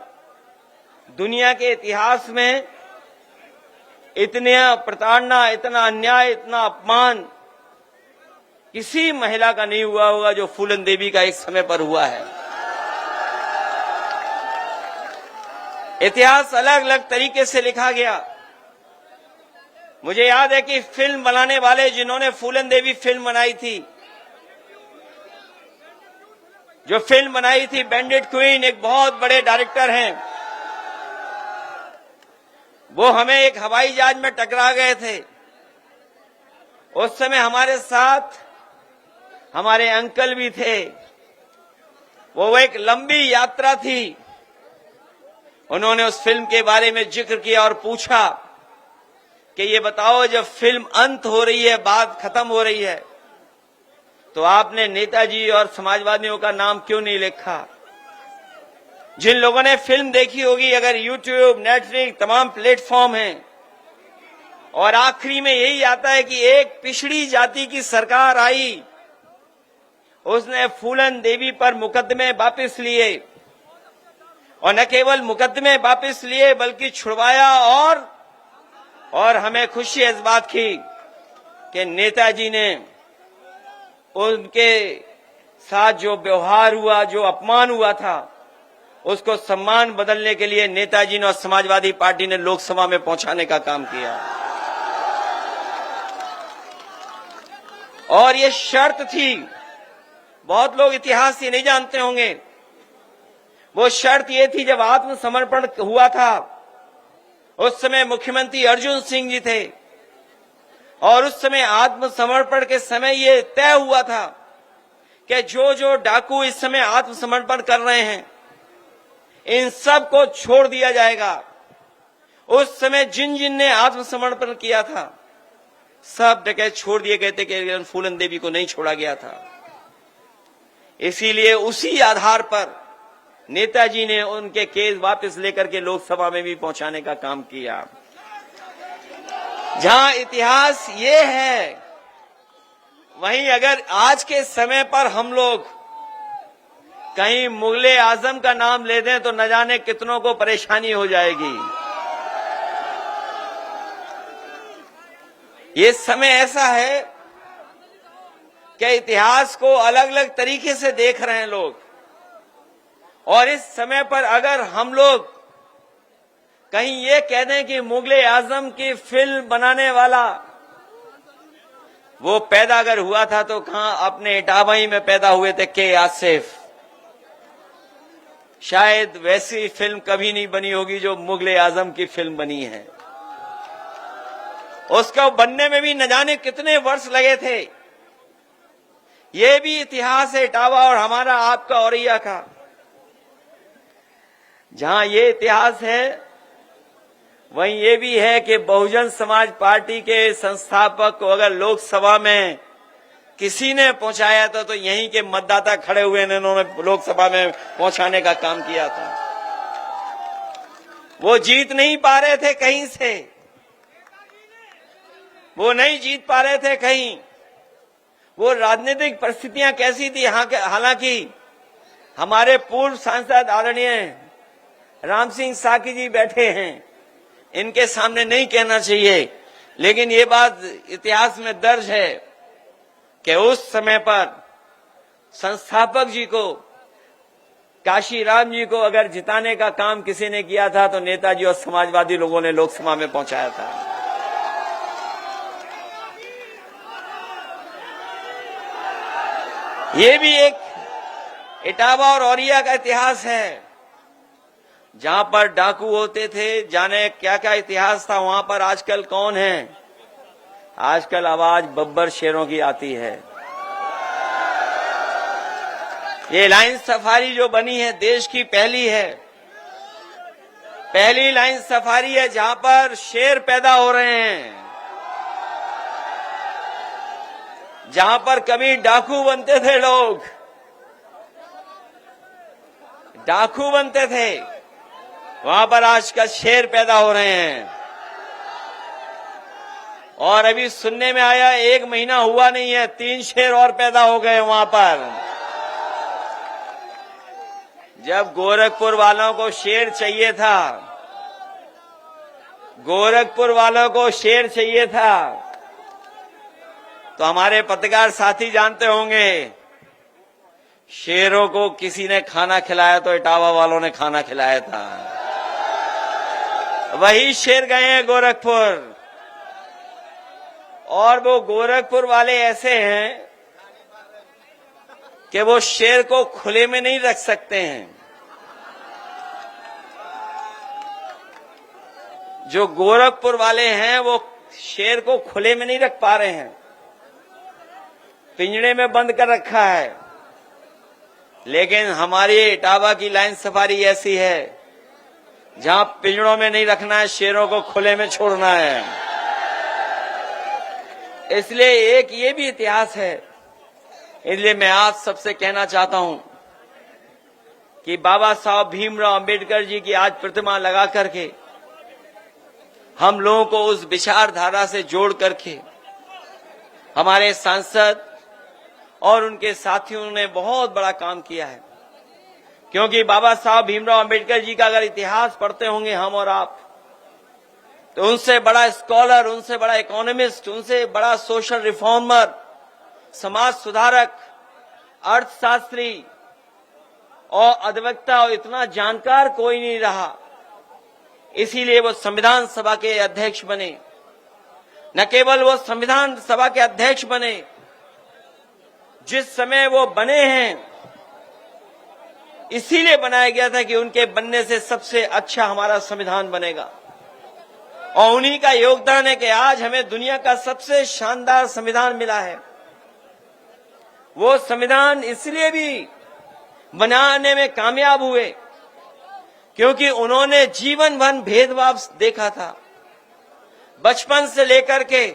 दुनिया के इतिहास में इतना प्रताड़ना, इतना अन्याय, इतना अपमान किसी महिला का नहीं हुआ होगा जो फूलन देवी का एक समय पर हुआ है। इतिहास अलग अलग तरीके से लिखा गया। मुझे याद है कि फिल्म बनाने वाले जिन्होंने फूलन देवी फिल्म बनाई थी, जो फिल्म बनाई थी बैंडिट क्वीन, एक बहुत बड़े डायरेक्टर हैं। वो हमें एक हवाई जहाज में टकरा गए थे। उस समय हमारे साथ हमारे अंकल भी थे। वो एक लंबी यात्रा थी। उन्होंने उस फिल्म के बारे में जिक्र किया और पूछा कि ये बताओ, जब फिल्म अंत हो रही है, बात खत्म हो रही है, तो आपने नेताजी और समाजवादियों का नाम क्यों नहीं लिखा? जिन लोगों ने फिल्म देखी होगी, अगर यूट्यूब, नेटफ्लिक्स, तमाम प्लेटफॉर्म हैं, और आखिरी में यही आता है कि एक पिछड़ी जाति की सरकार आई, उसने फूलन देवी पर मुकदमे वापस लिए, और न केवल मुकदमे वापस लिए बल्कि छुड़वाया। और हमें खुशी है इस बात की कि नेताजी ने उनके साथ जो व्यवहार हुआ, जो अपमान हुआ था, उसको सम्मान बदलने के लिए नेताजी ने और समाजवादी पार्टी ने लोकसभा में पहुंचाने का काम किया। और ये शर्त थी, बहुत लोग इतिहास ये नहीं जानते होंगे, वो शर्त ये थी, जब आत्मसमर्पण हुआ था, उस समय मुख्यमंत्री अर्जुन सिंह जी थे और उस समय आत्मसमर्पण के समय ये तय हुआ था कि जो जो डाकू इस समय आत्मसमर्पण कर रहे हैं इन सब को छोड़ दिया जाएगा। उस समय जिन जिन ने आत्मसमर्पण किया था सब डकैत छोड़ दिए गए थे, केवल फूलन देवी को नहीं छोड़ा गया था। इसीलिए उसी आधार पर नेताजी ने उनके केस वापस लेकर के लोकसभा में भी पहुंचाने का काम किया। जहां इतिहास ये है, वहीं अगर आज के समय पर हम लोग कहीं मुगले आजम का नाम ले दें तो न जाने कितनों को परेशानी हो जाएगी। ये समय ऐसा है कि इतिहास को अलग अलग तरीके से देख रहे हैं लोग, और इस समय पर अगर हम लोग कहीं ये कह दें कि मुगले आजम की फिल्म बनाने वाला वो पैदा अगर हुआ था तो कहां अपने इटावा में पैदा हुए थे के आसिफ। शायद वैसी फिल्म कभी नहीं बनी होगी जो मुगले आजम की फिल्म बनी है। उसको बनने में भी न जाने कितने वर्ष लगे थे। ये भी इतिहास है इटावा और हमारा आपका औरैया का। जहां ये इतिहास है वहीं ये भी है कि बहुजन समाज पार्टी के संस्थापक को अगर लोकसभा में किसी ने पहुंचाया था तो यहीं के मतदाता खड़े हुए ने उन्होंने लोकसभा में पहुंचाने का काम किया था। वो जीत नहीं पा रहे थे कहीं से, वो नहीं जीत पा रहे थे कहीं। वो राजनीतिक परिस्थितियां कैसी थी, हालांकि हमारे पूर्व सांसद आदरणीय राम सिंह साकी जी बैठे हैं, इनके सामने नहीं कहना चाहिए, लेकिन ये बात इतिहास में दर्ज है कि उस समय पर संस्थापक जी को, काशीराम जी को अगर जिताने का काम किसी ने किया था तो नेताजी और समाजवादी लोगों ने लोकसभा में पहुंचाया था। ये भी एक इटावा और औरैया का इतिहास है, जहां पर डाकू होते थे, जाने क्या क्या इतिहास था वहां पर। आजकल कौन है? आजकल आवाज बब्बर शेरों की आती है। ये लाइन सफारी जो बनी है देश की पहली है, पहली लाइन सफारी है जहां पर शेर पैदा हो रहे हैं। जहां पर कभी डाकू बनते थे लोग, डाकू बनते थे, वहां पर आजकल शेर पैदा हो रहे हैं। और अभी सुनने में आया 1 महीना हुआ नहीं है 3 शेर और पैदा हो गए वहां पर। जब गोरखपुर वालों को शेर चाहिए था, गोरखपुर वालों को शेर चाहिए था, तो हमारे पत्रकार साथी जानते होंगे शेरों को किसी ने खाना खिलाया तो इटावा वालों ने खाना खिलाया था। वही शेर गए हैं गोरखपुर, और वो गोरखपुर वाले ऐसे हैं कि वो शेर को खुले में नहीं रख सकते हैं। जो गोरखपुर वाले हैं वो शेर को खुले में नहीं रख पा रहे हैं, पिंजड़े में बंद कर रखा है। लेकिन हमारी इटावा की लाइन सफारी ऐसी है जहां पिंजड़ों में नहीं रखना है, शेरों को खुले में छोड़ना है। इसलिए एक ये भी इतिहास है। इसलिए मैं आप सबसे कहना चाहता हूं कि बाबा साहब भीमराव अंबेडकर जी की आज प्रतिमा लगा करके हम लोगों को उस विचारधारा से जोड़ करके हमारे सांसद और उनके साथियों ने बहुत बड़ा काम किया है। क्योंकि बाबा साहब भीमराव अंबेडकर जी का अगर इतिहास पढ़ते होंगे हम और आप, तो उनसे बड़ा स्कॉलर, उनसे बड़ा इकोनॉमिस्ट, उनसे बड़ा सोशल रिफॉर्मर, समाज सुधारक, अर्थशास्त्री और अधिवक्ता और इतना जानकार कोई नहीं रहा। इसीलिए वो संविधान सभा के अध्यक्ष बने। न केवल वो संविधान सभा के अध्यक्ष बने, जिस समय वो बने हैं इसीलिए बनाया गया था कि उनके बनने से सबसे अच्छा हमारा संविधान बनेगा। और उन्हीं का योगदान है कि आज हमें दुनिया का सबसे शानदार संविधान मिला है। वो संविधान इसलिए भी बनाने में कामयाब हुए क्योंकि उन्होंने जीवन भर भेदभाव देखा था, बचपन से लेकर के,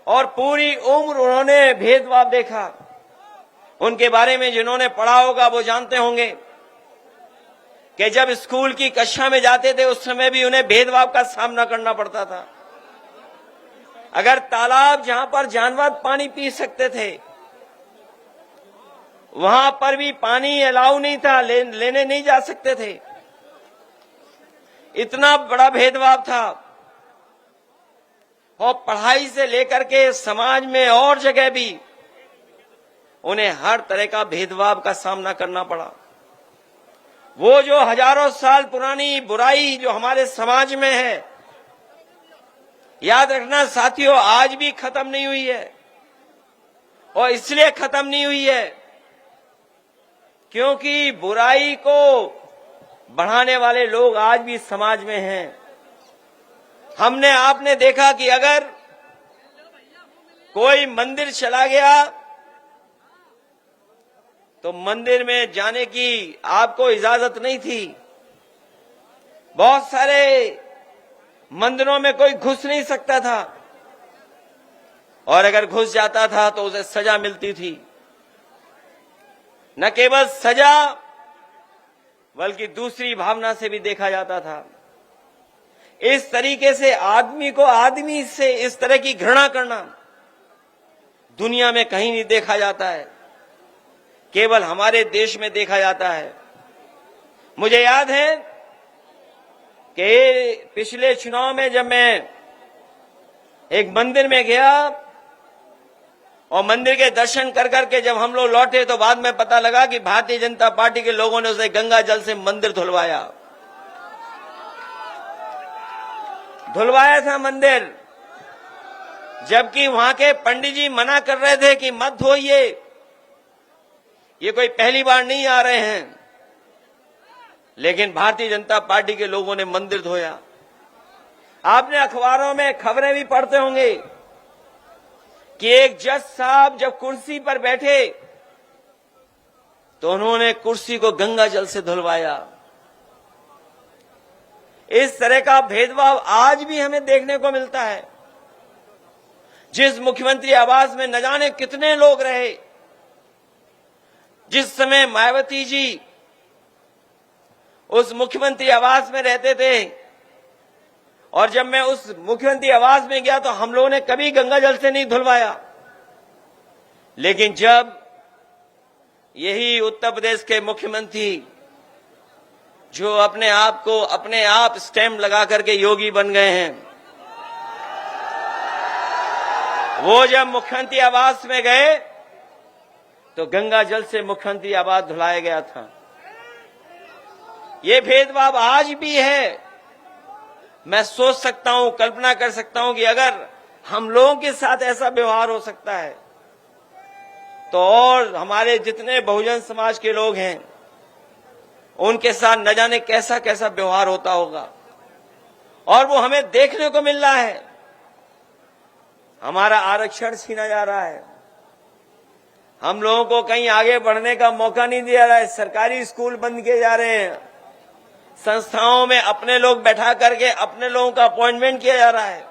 और पूरी उम्र उन्होंने भेदभाव देखा। उनके बारे में जिन्होंने पढ़ा होगा वो जानते होंगे कि जब स्कूल की कक्षा में जाते थे उस समय भी उन्हें भेदभाव का सामना करना पड़ता था। अगर तालाब जहां पर जानवर पानी पी सकते थे वहां पर भी पानी अलाउ नहीं था, लेने नहीं जा सकते थे। इतना बड़ा भेदभाव था। और पढ़ाई से लेकर के समाज में और जगह भी उन्हें हर तरह का भेदभाव का सामना करना पड़ा। वो जो हजारों साल पुरानी बुराई जो हमारे समाज में है, याद रखना साथियों, आज भी खत्म नहीं हुई है। और इसलिए खत्म नहीं हुई है क्योंकि बुराई को बढ़ाने वाले लोग आज भी समाज में हैं। आपने देखा कि अगर कोई मंदिर चला गया तो मंदिर में जाने की आपको इजाजत नहीं थी। बहुत सारे मंदिरों में कोई घुस नहीं सकता था, और अगर घुस जाता था तो उसे सजा मिलती थी। न केवल सजा बल्कि दूसरी भावना से भी देखा जाता था। इस तरीके से आदमी को आदमी से इस तरह की घृणा करना दुनिया में कहीं नहीं देखा जाता है, केवल हमारे देश में देखा जाता है। मुझे याद है कि पिछले चुनाव में जब मैं एक मंदिर में गया और मंदिर के दर्शन कर करके जब हम लोग लौटे तो बाद में पता लगा कि भारतीय जनता पार्टी के लोगों ने उसे गंगा जल से मंदिर धुलवाया था मंदिर, जबकि वहां के पंडित जी मना कर रहे थे कि मत धोइए, ये कोई पहली बार नहीं आ रहे हैं। लेकिन भारतीय जनता पार्टी के लोगों ने मंदिर धोया। आपने अखबारों में खबरें भी पढ़ते होंगे कि एक जज साहब जब कुर्सी पर बैठे तो उन्होंने कुर्सी को गंगा जल से धुलवाया। इस तरह का भेदभाव आज भी हमें देखने को मिलता है। जिस मुख्यमंत्री आवास में न जाने कितने लोग रहे, जिस समय मायावती जी उस मुख्यमंत्री आवास में रहते थे, और जब मैं उस मुख्यमंत्री आवास में गया तो हम लोगों ने कभी गंगा जल से नहीं धुलवाया। लेकिन जब यही उत्तर प्रदेश के मुख्यमंत्री जो अपने आप स्टैम्प लगा करके योगी बन गए हैं, वो जब मुख्यमंत्री आवास में गए तो गंगा जल से मुख्यमंत्री आवास धुलाया गया था। ये भेदभाव आज भी है। मैं सोच सकता हूं, कल्पना कर सकता हूं कि अगर हम लोगों के साथ ऐसा व्यवहार हो सकता है तो और हमारे जितने बहुजन समाज के लोग हैं उनके साथ न जाने कैसा कैसा व्यवहार होता होगा। और वो हमें देखने को मिल रहा है। हमारा आरक्षण छीना जा रहा है, हम लोगों को कहीं आगे बढ़ने का मौका नहीं दिया रहा है। सरकारी स्कूल बंद किए जा रहे हैं, संस्थाओं में अपने लोग बैठा करके अपने लोगों का अपॉइंटमेंट किया जा रहा है।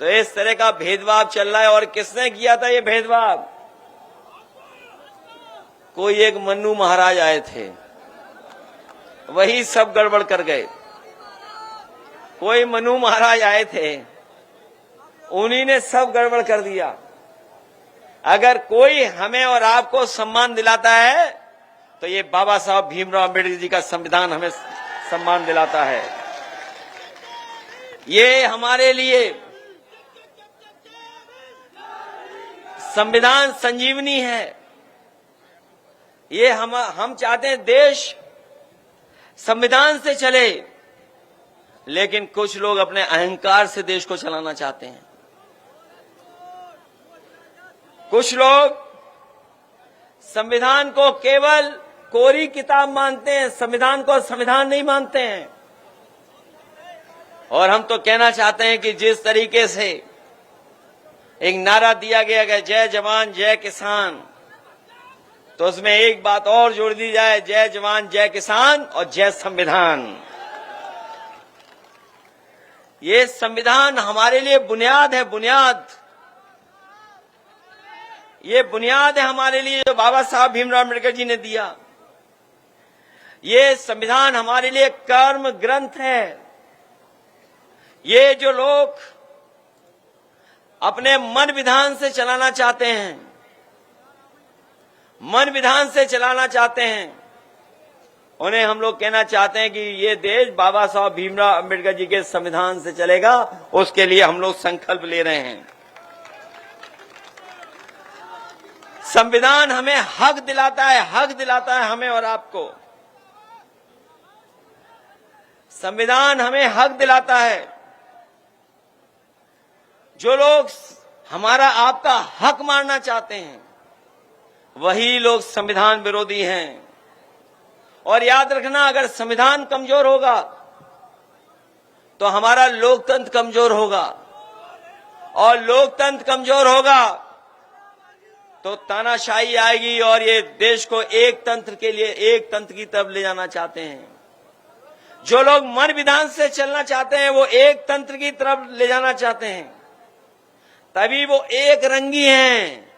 तो इस तरह का भेदभाव चल रहा है। और किसने किया था ये भेदभाव? कोई एक मन्नू महाराज आए थे, वही सब गड़बड़ कर गए। कोई मन्नू महाराज आए थे, उन्हीं ने सब गड़बड़ कर दिया। अगर कोई हमें और आपको सम्मान दिलाता है तो ये बाबा साहब भीमराव अम्बेडकर जी का संविधान हमें सम्मान दिलाता है। ये हमारे लिए संविधान संजीवनी है। ये हम चाहते हैं देश संविधान से चले, लेकिन कुछ लोग अपने अहंकार से देश को चलाना चाहते हैं। कुछ लोग संविधान को केवल कोरी किताब मानते हैं, संविधान को संविधान नहीं मानते हैं। और हम तो कहना चाहते हैं कि जिस तरीके से एक नारा दिया गया कि जय जवान जय किसान, तो उसमें एक बात और जोड़ दी जाए, जय जवान जय किसान और जय संविधान। ये संविधान हमारे लिए बुनियाद है, बुनियाद। ये बुनियाद है हमारे लिए जो बाबा साहब भीमराव अम्बेडकर जी ने दिया। ये संविधान हमारे लिए कर्म ग्रंथ है। ये जो लोग अपने मन विधान से चलाना चाहते हैं, मन विधान से चलाना चाहते हैं, उन्हें हम लोग कहना चाहते हैं कि ये देश बाबा साहब भीमराव अम्बेडकर जी के संविधान से चलेगा। उसके लिए हम लोग संकल्प ले रहे हैं। संविधान हमें हक दिलाता है, हक दिलाता है हमें और आपको। संविधान हमें हक दिलाता है। जो लोग हमारा आपका हक मारना चाहते हैं, वही लोग संविधान विरोधी हैं। और याद रखना, अगर संविधान कमजोर होगा तो हमारा लोकतंत्र कमजोर होगा, और लोकतंत्र कमजोर होगा तो तानाशाही आएगी, और ये देश को एक तंत्र के लिए, एक तंत्र की तरफ ले जाना चाहते हैं। जो लोग मन विधान से चलना चाहते हैं, वो एक तंत्र की तरफ ले जाना चाहते हैं, तभी वो एक रंगी हैं।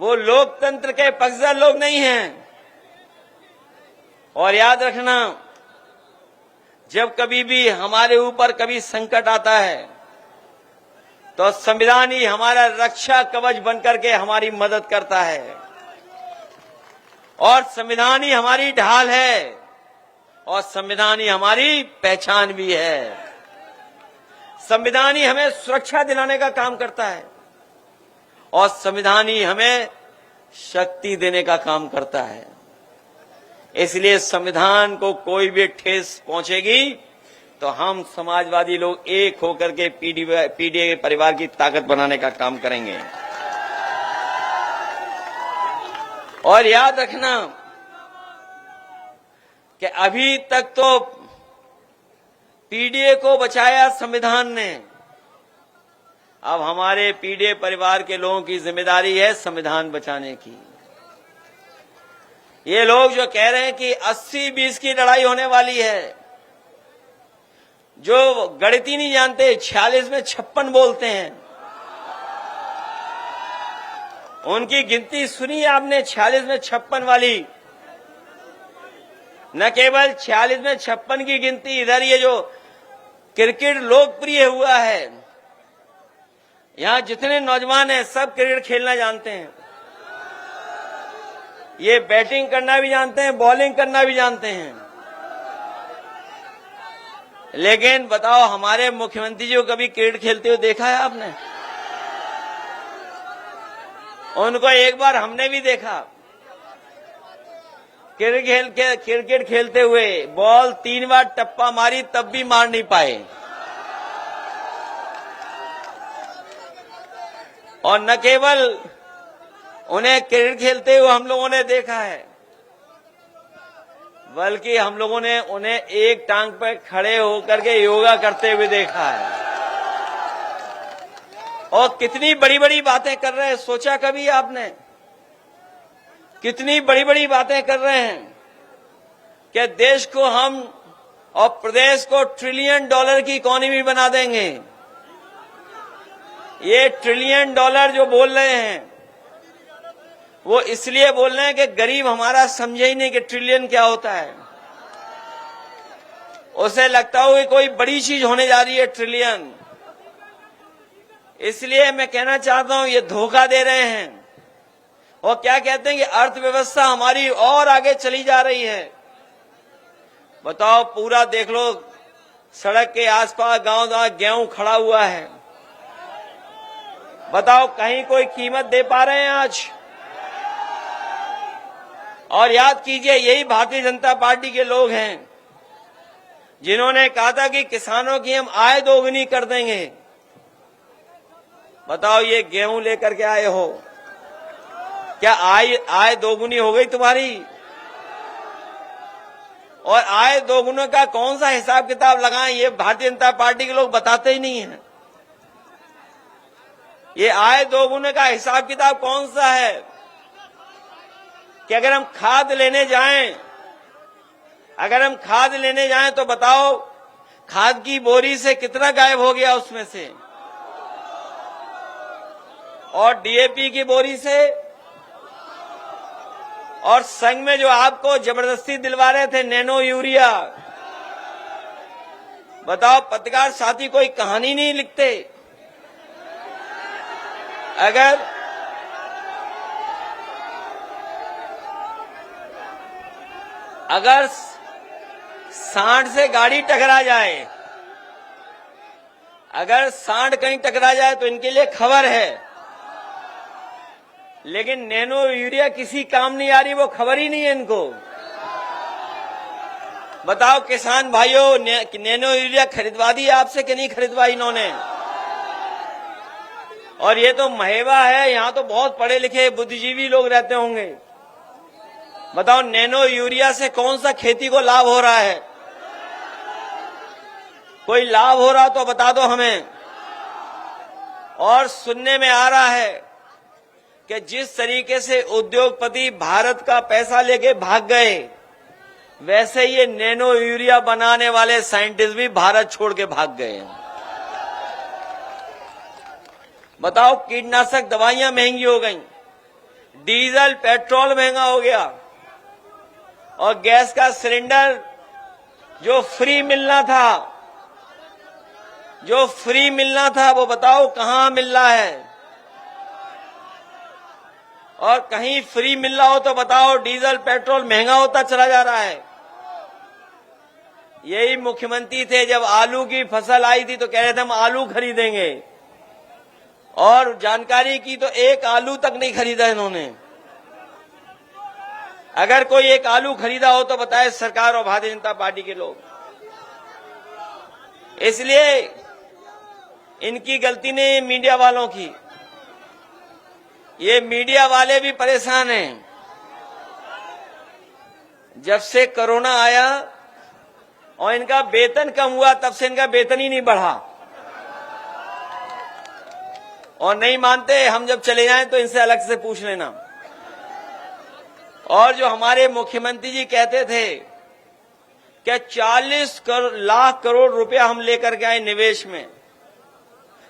वो लोकतंत्र के पक्षधर लोग नहीं हैं। और याद रखना, जब कभी भी हमारे ऊपर कभी संकट आता है तो संविधान ही हमारा रक्षा कवच बनकर के हमारी मदद करता है, और संविधान ही हमारी ढाल है, और संविधान ही हमारी पहचान भी है। संविधान ही हमें सुरक्षा दिलाने का काम करता है, और संविधान ही हमें शक्ति देने का काम करता है। इसलिए संविधान को कोई भी ठेस पहुंचेगी तो हम समाजवादी लोग एक होकर के पीडीए परिवार की ताकत बनाने का काम करेंगे। और याद रखना कि अभी तक तो पीडीए को बचाया संविधान ने, अब हमारे पीडीए परिवार के लोगों की जिम्मेदारी है संविधान बचाने की। ये लोग जो कह रहे हैं कि 80-20 की लड़ाई होने वाली है, जो गणित ही नहीं जानते, 46 में 56 बोलते हैं। उनकी गिनती सुनी आपने, 46 में 56 वाली। न केवल 46 में 56 की गिनती, इधर ये जो क्रिकेट लोकप्रिय हुआ है, यहां जितने नौजवान हैं सब क्रिकेट खेलना जानते हैं। ये बैटिंग करना भी जानते हैं, बॉलिंग करना भी जानते हैं। लेकिन बताओ, हमारे मुख्यमंत्री जी को कभी क्रिकेट खेलते हुए देखा है आपने? उनको एक बार हमने भी देखा क्रिकेट खेलते हुए, बॉल 3 बार टप्पा मारी तब भी मार नहीं पाए। और न केवल उन्हें क्रिकेट खेलते हुए हम लोगों ने देखा है, बल्कि हम लोगों ने उन्हें एक टांग पर खड़े होकर के योगा करते हुए देखा है। और कितनी बड़ी बड़ी बातें कर रहे हैं, सोचा कभी आपने? कितनी बड़ी बड़ी बातें कर रहे हैं कि देश को हम और प्रदेश को $1 ट्रिलियन की इकोनॉमी बना देंगे। ये $1 ट्रिलियन जो बोल रहे हैं, वो इसलिए बोल रहे हैं कि गरीब हमारा समझे ही नहीं कि ट्रिलियन क्या होता है। उसे लगता हो कि कोई बड़ी चीज होने जा रही है ट्रिलियन। इसलिए मैं कहना चाहता हूं, ये धोखा दे रहे हैं। और क्या कहते हैं कि अर्थव्यवस्था हमारी और आगे चली जा रही है। बताओ, पूरा देख लो, सड़क के आसपास गांव गेहूं खड़ा हुआ है। बताओ, कहीं कोई कीमत दे पा रहे हैं आज? और याद कीजिए, यही भारतीय जनता पार्टी के लोग हैं जिन्होंने कहा था कि किसानों की हम आय दोगुनी कर देंगे। बताओ, ये गेहूं लेकर के आए हो, क्या आय दोगुनी हो गई तुम्हारी? और आय दोगुने का कौन सा हिसाब किताब लगाएं, ये भारतीय जनता पार्टी के लोग बताते ही नहीं हैं। ये आय दोगुने का हिसाब किताब कौन सा है कि अगर हम खाद लेने जाएं तो बताओ खाद की बोरी से कितना गायब हो गया उसमें से, और डीएपी की बोरी से, और संग में जो आपको जबरदस्ती दिलवा रहे थे नैनो यूरिया। बताओ पत्रकार साथी कोई कहानी नहीं लिखते। अगर सांड से गाड़ी टकरा जाए, अगर सांड कहीं टकरा जाए तो इनके लिए खबर है, लेकिन नैनो यूरिया किसी काम नहीं आ रही, वो खबर ही नहीं है इनको। बताओ किसान भाइयों, नैनो यूरिया खरीदवा दी आपसे कि नहीं खरीदवाई इन्होंने? और ये तो महेवा है, यहां तो बहुत पढ़े लिखे बुद्धिजीवी लोग रहते होंगे। बताओ नैनो यूरिया से कौन सा खेती को लाभ हो रहा है? कोई लाभ हो रहा तो बता दो हमें। और सुनने में आ रहा है कि जिस तरीके से उद्योगपति भारत का पैसा लेके भाग गए, वैसे ये नैनो यूरिया बनाने वाले साइंटिस्ट भी भारत छोड़ के भाग गए हैं। बताओ कीटनाशक दवाइयां महंगी हो गई, डीजल पेट्रोल महंगा हो गया, और गैस का सिलेंडर जो फ्री मिलना था वो बताओ कहां मिल रहा है? और कहीं फ्री मिल रहा हो तो बताओ डीजल पेट्रोल महंगा होता चला जा रहा है। यही मुख्यमंत्री थे, जब आलू की फसल आई थी तो कह रहे थे हम आलू खरीदेंगे, और जानकारी की तो एक आलू तक नहीं खरीदा इन्होंने। अगर कोई एक आलू खरीदा हो तो बताए सरकार और भारतीय जनता पार्टी के लोग। इसलिए इनकी गलती नहीं, मीडिया वालों की। ये मीडिया वाले भी परेशान हैं। जब से कोरोना आया और इनका वेतन कम हुआ, तब से इनका वेतन ही नहीं बढ़ा। और नहीं मानते, हम जब चले जाएं तो इनसे अलग से पूछ लेना। और जो हमारे मुख्यमंत्री जी कहते थे कि 40 लाख करोड़ रुपया हम लेकर के आए निवेश में,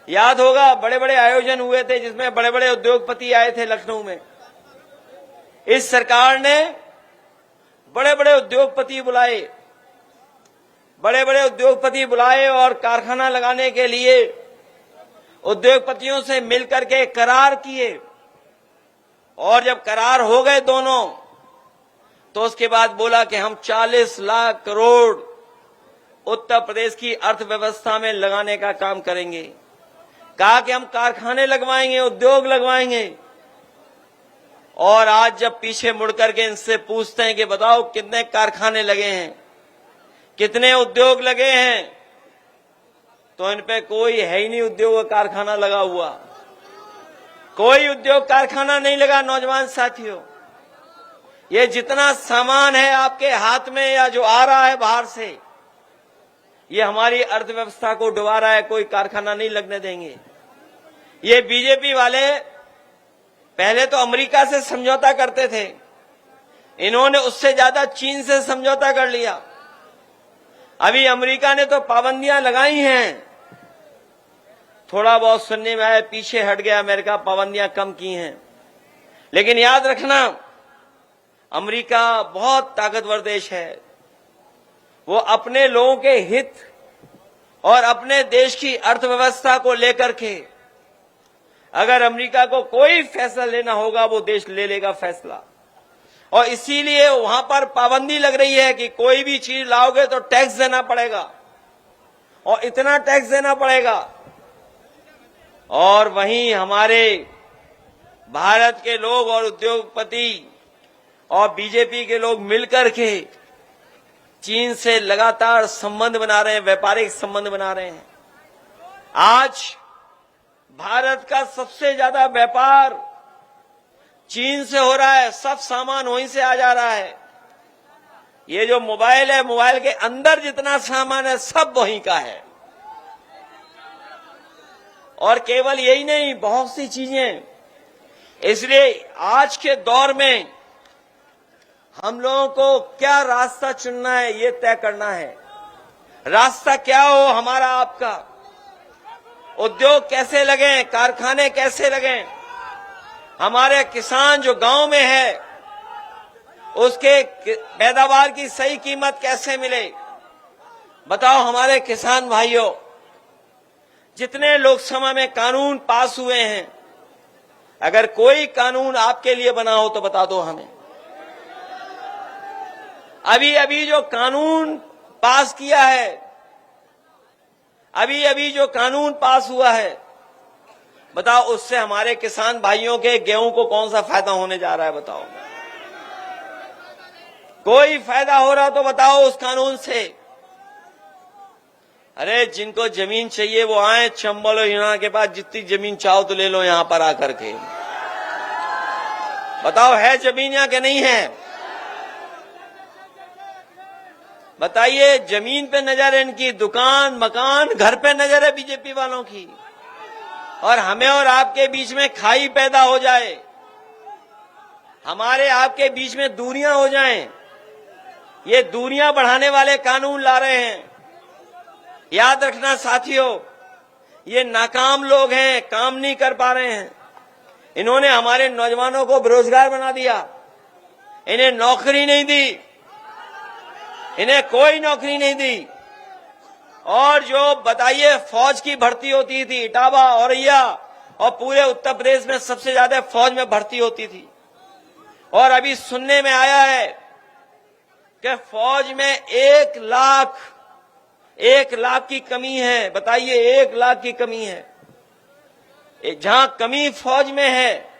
याद होगा बड़े बड़े आयोजन हुए थे जिसमें बड़े बड़े उद्योगपति आए थे लखनऊ में। इस सरकार ने बड़े बड़े उद्योगपति बुलाए और कारखाना लगाने के लिए उद्योगपतियों से मिलकर के करार किए, और जब करार हो गए दोनों, तो उसके बाद बोला कि हम 40 लाख करोड़ उत्तर प्रदेश की अर्थव्यवस्था में लगाने का काम करेंगे। कहा कि हम कारखाने लगवाएंगे, उद्योग लगवाएंगे। और आज जब पीछे मुड़कर के इनसे पूछते हैं कि बताओ कितने कारखाने लगे हैं, कितने उद्योग लगे हैं, तो इन पे कोई है ही नहीं उद्योग कारखाना लगा हुआ। कोई उद्योग कारखाना नहीं लगा। नौजवान साथियों, ये जितना सामान है आपके हाथ में या जो आ रहा है बाहर से, ये हमारी अर्थव्यवस्था को डुबा रहा है। कोई कारखाना नहीं लगने देंगे। ये बीजेपी वाले पहले तो अमेरिका से समझौता करते थे, इन्होंने उससे ज्यादा चीन से समझौता कर लिया। अभी अमेरिका ने तो पाबंदियां लगाई हैं, थोड़ा बहुत सुनने में आया पीछे हट गया अमेरिका, पाबंदियां कम की हैं। लेकिन याद रखना, अमेरिका बहुत ताकतवर देश है। वो अपने लोगों के हित और अपने देश की अर्थव्यवस्था को लेकर के, अगर अमेरिका को कोई फैसला लेना होगा वो देश ले लेगा फैसला। और इसीलिए वहां पर पाबंदी लग रही है कि कोई भी चीज लाओगे तो टैक्स देना पड़ेगा, और इतना टैक्स देना पड़ेगा। और वहीं हमारे भारत के लोग और उद्योगपति और बीजेपी के लोग मिलकर के चीन से लगातार संबंध बना रहे हैं, व्यापारिक संबंध बना रहे हैं। आज भारत का सबसे ज्यादा व्यापार चीन से हो रहा है, सब सामान वहीं से आ जा रहा है। ये जो मोबाइल है, मोबाइल के अंदर जितना सामान है सब वहीं का है। और केवल यही नहीं, बहुत सी चीजें। इसलिए आज के दौर में हम लोगों को क्या रास्ता चुनना है, ये तय करना है। रास्ता क्या हो हमारा, आपका। उद्योग कैसे लगे, कारखाने कैसे लगे, हमारे किसान जो गांव में है उसके पैदावार की सही कीमत कैसे मिले। बताओ हमारे किसान भाइयों, जितने लोकसभा में कानून पास हुए हैं, अगर कोई कानून आपके लिए बना हो तो बता दो हमें। अभी अभी जो कानून पास किया है, अभी अभी जो कानून पास हुआ है, बताओ उससे हमारे किसान भाइयों के गेहूं को कौन सा फायदा होने जा रहा है। बताओ, कोई फायदा हो रहा तो बताओ उस कानून से। अरे जिनको जमीन चाहिए वो आए चंबल और हिना के पास, जितनी जमीन चाहो तो ले लो यहां पर आकर के। बताओ है जमीन या कि नहीं है। बताइए, जमीन पे नजर है इनकी, दुकान मकान घर पे नजर है बीजेपी वालों की। और हमें और आपके बीच में खाई पैदा हो जाए, हमारे आपके बीच में दूरियां हो जाएं, ये दूरियां बढ़ाने वाले कानून ला रहे हैं। याद रखना साथियों, ये नाकाम लोग हैं, काम नहीं कर पा रहे हैं। इन्होंने हमारे नौजवानों को बेरोजगार बना दिया, इन्हें नौकरी नहीं दी, इन्हें कोई नौकरी नहीं दी। और जो बताइए फौज की भर्ती होती थी, इटावा औरैया और पूरे उत्तर प्रदेश में सबसे ज्यादा फौज में भर्ती होती थी। और अभी सुनने में आया है कि फौज में 1 लाख की कमी है। बताइए, 1 लाख की कमी है। जहां कमी फौज में है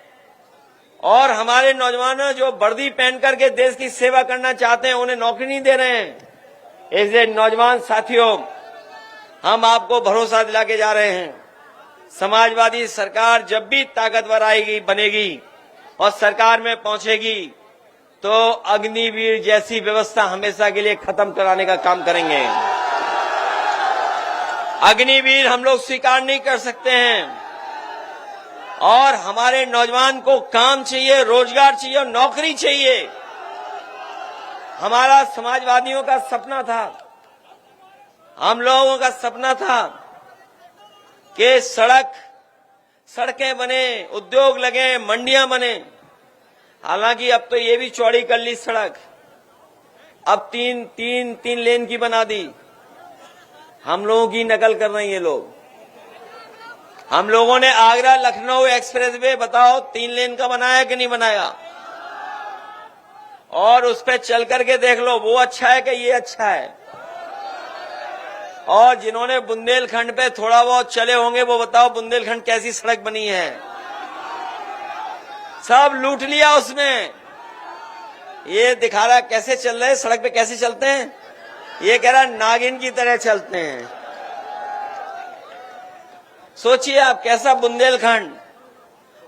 और हमारे नौजवान जो वर्दी पहन करके देश की सेवा करना चाहते हैं उन्हें नौकरी नहीं दे रहे हैं। इसलिए नौजवान साथियों, हम आपको भरोसा दिला के जा रहे हैं, समाजवादी सरकार जब भी ताकतवर आएगी, बनेगी और सरकार में पहुंचेगी तो अग्निवीर जैसी व्यवस्था हमेशा के लिए खत्म कराने का काम करेंगे। अग्निवीर हम लोग स्वीकार नहीं कर सकते हैं। और हमारे नौजवान को काम चाहिए, रोजगार चाहिए और नौकरी चाहिए। हमारा समाजवादियों का सपना था, हम लोगों का सपना था कि सड़कें बने, उद्योग लगे, मंडियां बने। हालांकि अब तो ये भी चौड़ी कर ली सड़क, अब तीन लेन की बना दी। हम लोगों की नकल कर रहे हैं ये लोग। हम लोगों ने आगरा लखनऊ एक्सप्रेसवे बताओ 3 लेन का बनाया कि नहीं बनाया। और उस पर चल करके देख लो, वो अच्छा है कि ये अच्छा है। और जिन्होंने बुंदेलखंड पे थोड़ा बहुत चले होंगे वो बताओ बुंदेलखंड कैसी सड़क बनी है। सब लूट लिया उसमें। ये दिखा रहा कैसे चल रहे हैं, सड़क पे कैसे चलते हैं। ये कह रहा नागिन की तरह चलते हैं। सोचिए आप, कैसा बुंदेलखंड।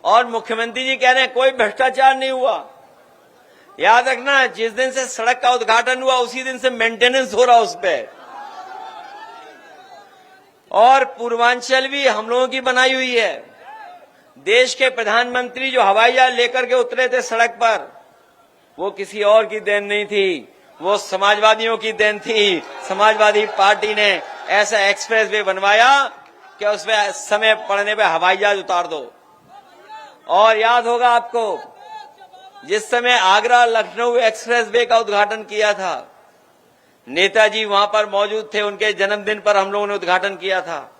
और मुख्यमंत्री जी कह रहे हैं कोई भ्रष्टाचार नहीं हुआ। याद रखना, जिस दिन से सड़क का उद्घाटन हुआ उसी दिन से मेंटेनेंस हो रहा उस पे। और पूर्वांचल भी हम लोगों की बनाई हुई है। देश के प्रधानमंत्री जो हवाई जहाज लेकर के उतरे थे सड़क पर, वो किसी और की देन नहीं थी, वो समाजवादियों की देन थी। समाजवादी पार्टी ने ऐसा एक्सप्रेसवे बनवाया कि उसमें समय पड़ने पे हवाई जहाज उतार दो। और याद होगा आपको, जिस समय आगरा लखनऊ एक्सप्रेसवे का उद्घाटन किया था, नेताजी वहां पर मौजूद थे, उनके जन्मदिन पर हम लोगों ने उद्घाटन किया था।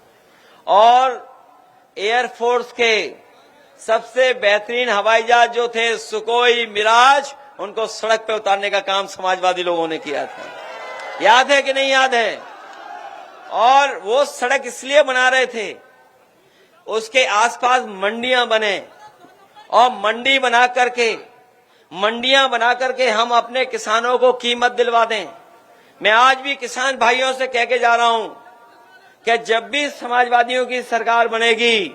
और एयरफोर्स के सबसे बेहतरीन हवाई जहाज जो थे सुकोई, मिराज, उनको सड़क पे उतारने का काम समाजवादी लोगों ने किया था। याद है कि नहीं याद है। और वो सड़क इसलिए बना रहे थे, उसके आसपास मंडियां बने और मंडियां बना करके हम अपने किसानों को कीमत दिलवा दें। मैं आज भी किसान भाइयों से कह के जा रहा हूं कि जब भी समाजवादियों की सरकार बनेगी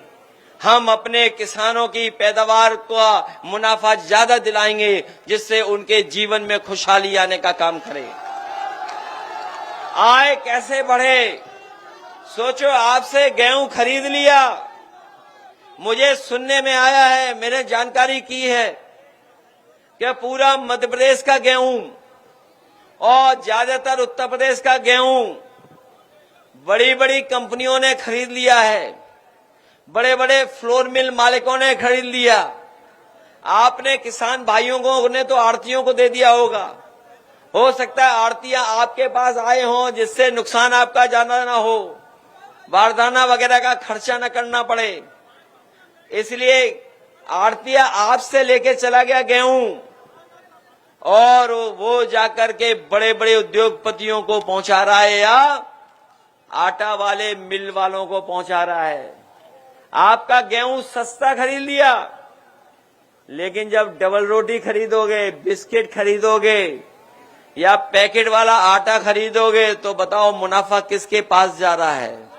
हम अपने किसानों की पैदावार का मुनाफा ज्यादा दिलाएंगे, जिससे उनके जीवन में खुशहाली आने का काम करे। आय कैसे बढ़े? सोचो, आपसे गेहूं खरीद लिया, मुझे सुनने में आया है, मैंने जानकारी की है कि पूरा मध्य प्रदेश का गेहूं और ज्यादातर उत्तर प्रदेश का गेहूं बड़ी बड़ी कंपनियों ने खरीद लिया है, बड़े बड़े फ्लोर मिल मालिकों ने खरीद लिया। आपने किसान भाइयों को ने तो आड़तियों को दे दिया होगा। हो सकता है आड़तियां आपके पास आए हों, जिससे नुकसान आपका ज्यादा ना हो, बारदाना वगैरह का खर्चा न करना पड़े। इसलिए आड़तिया आपसे लेके चला गया गेहूं और वो जाकर के बड़े बड़े उद्योगपतियों को पहुंचा रहा है या आटा वाले मिल वालों को पहुंचा रहा है। आपका गेहूं सस्ता खरीद लिया, लेकिन जब डबल रोटी खरीदोगे, बिस्किट खरीदोगे या पैकेट वाला आटा खरीदोगे, तो बताओ मुनाफा किसके पास जा रहा है?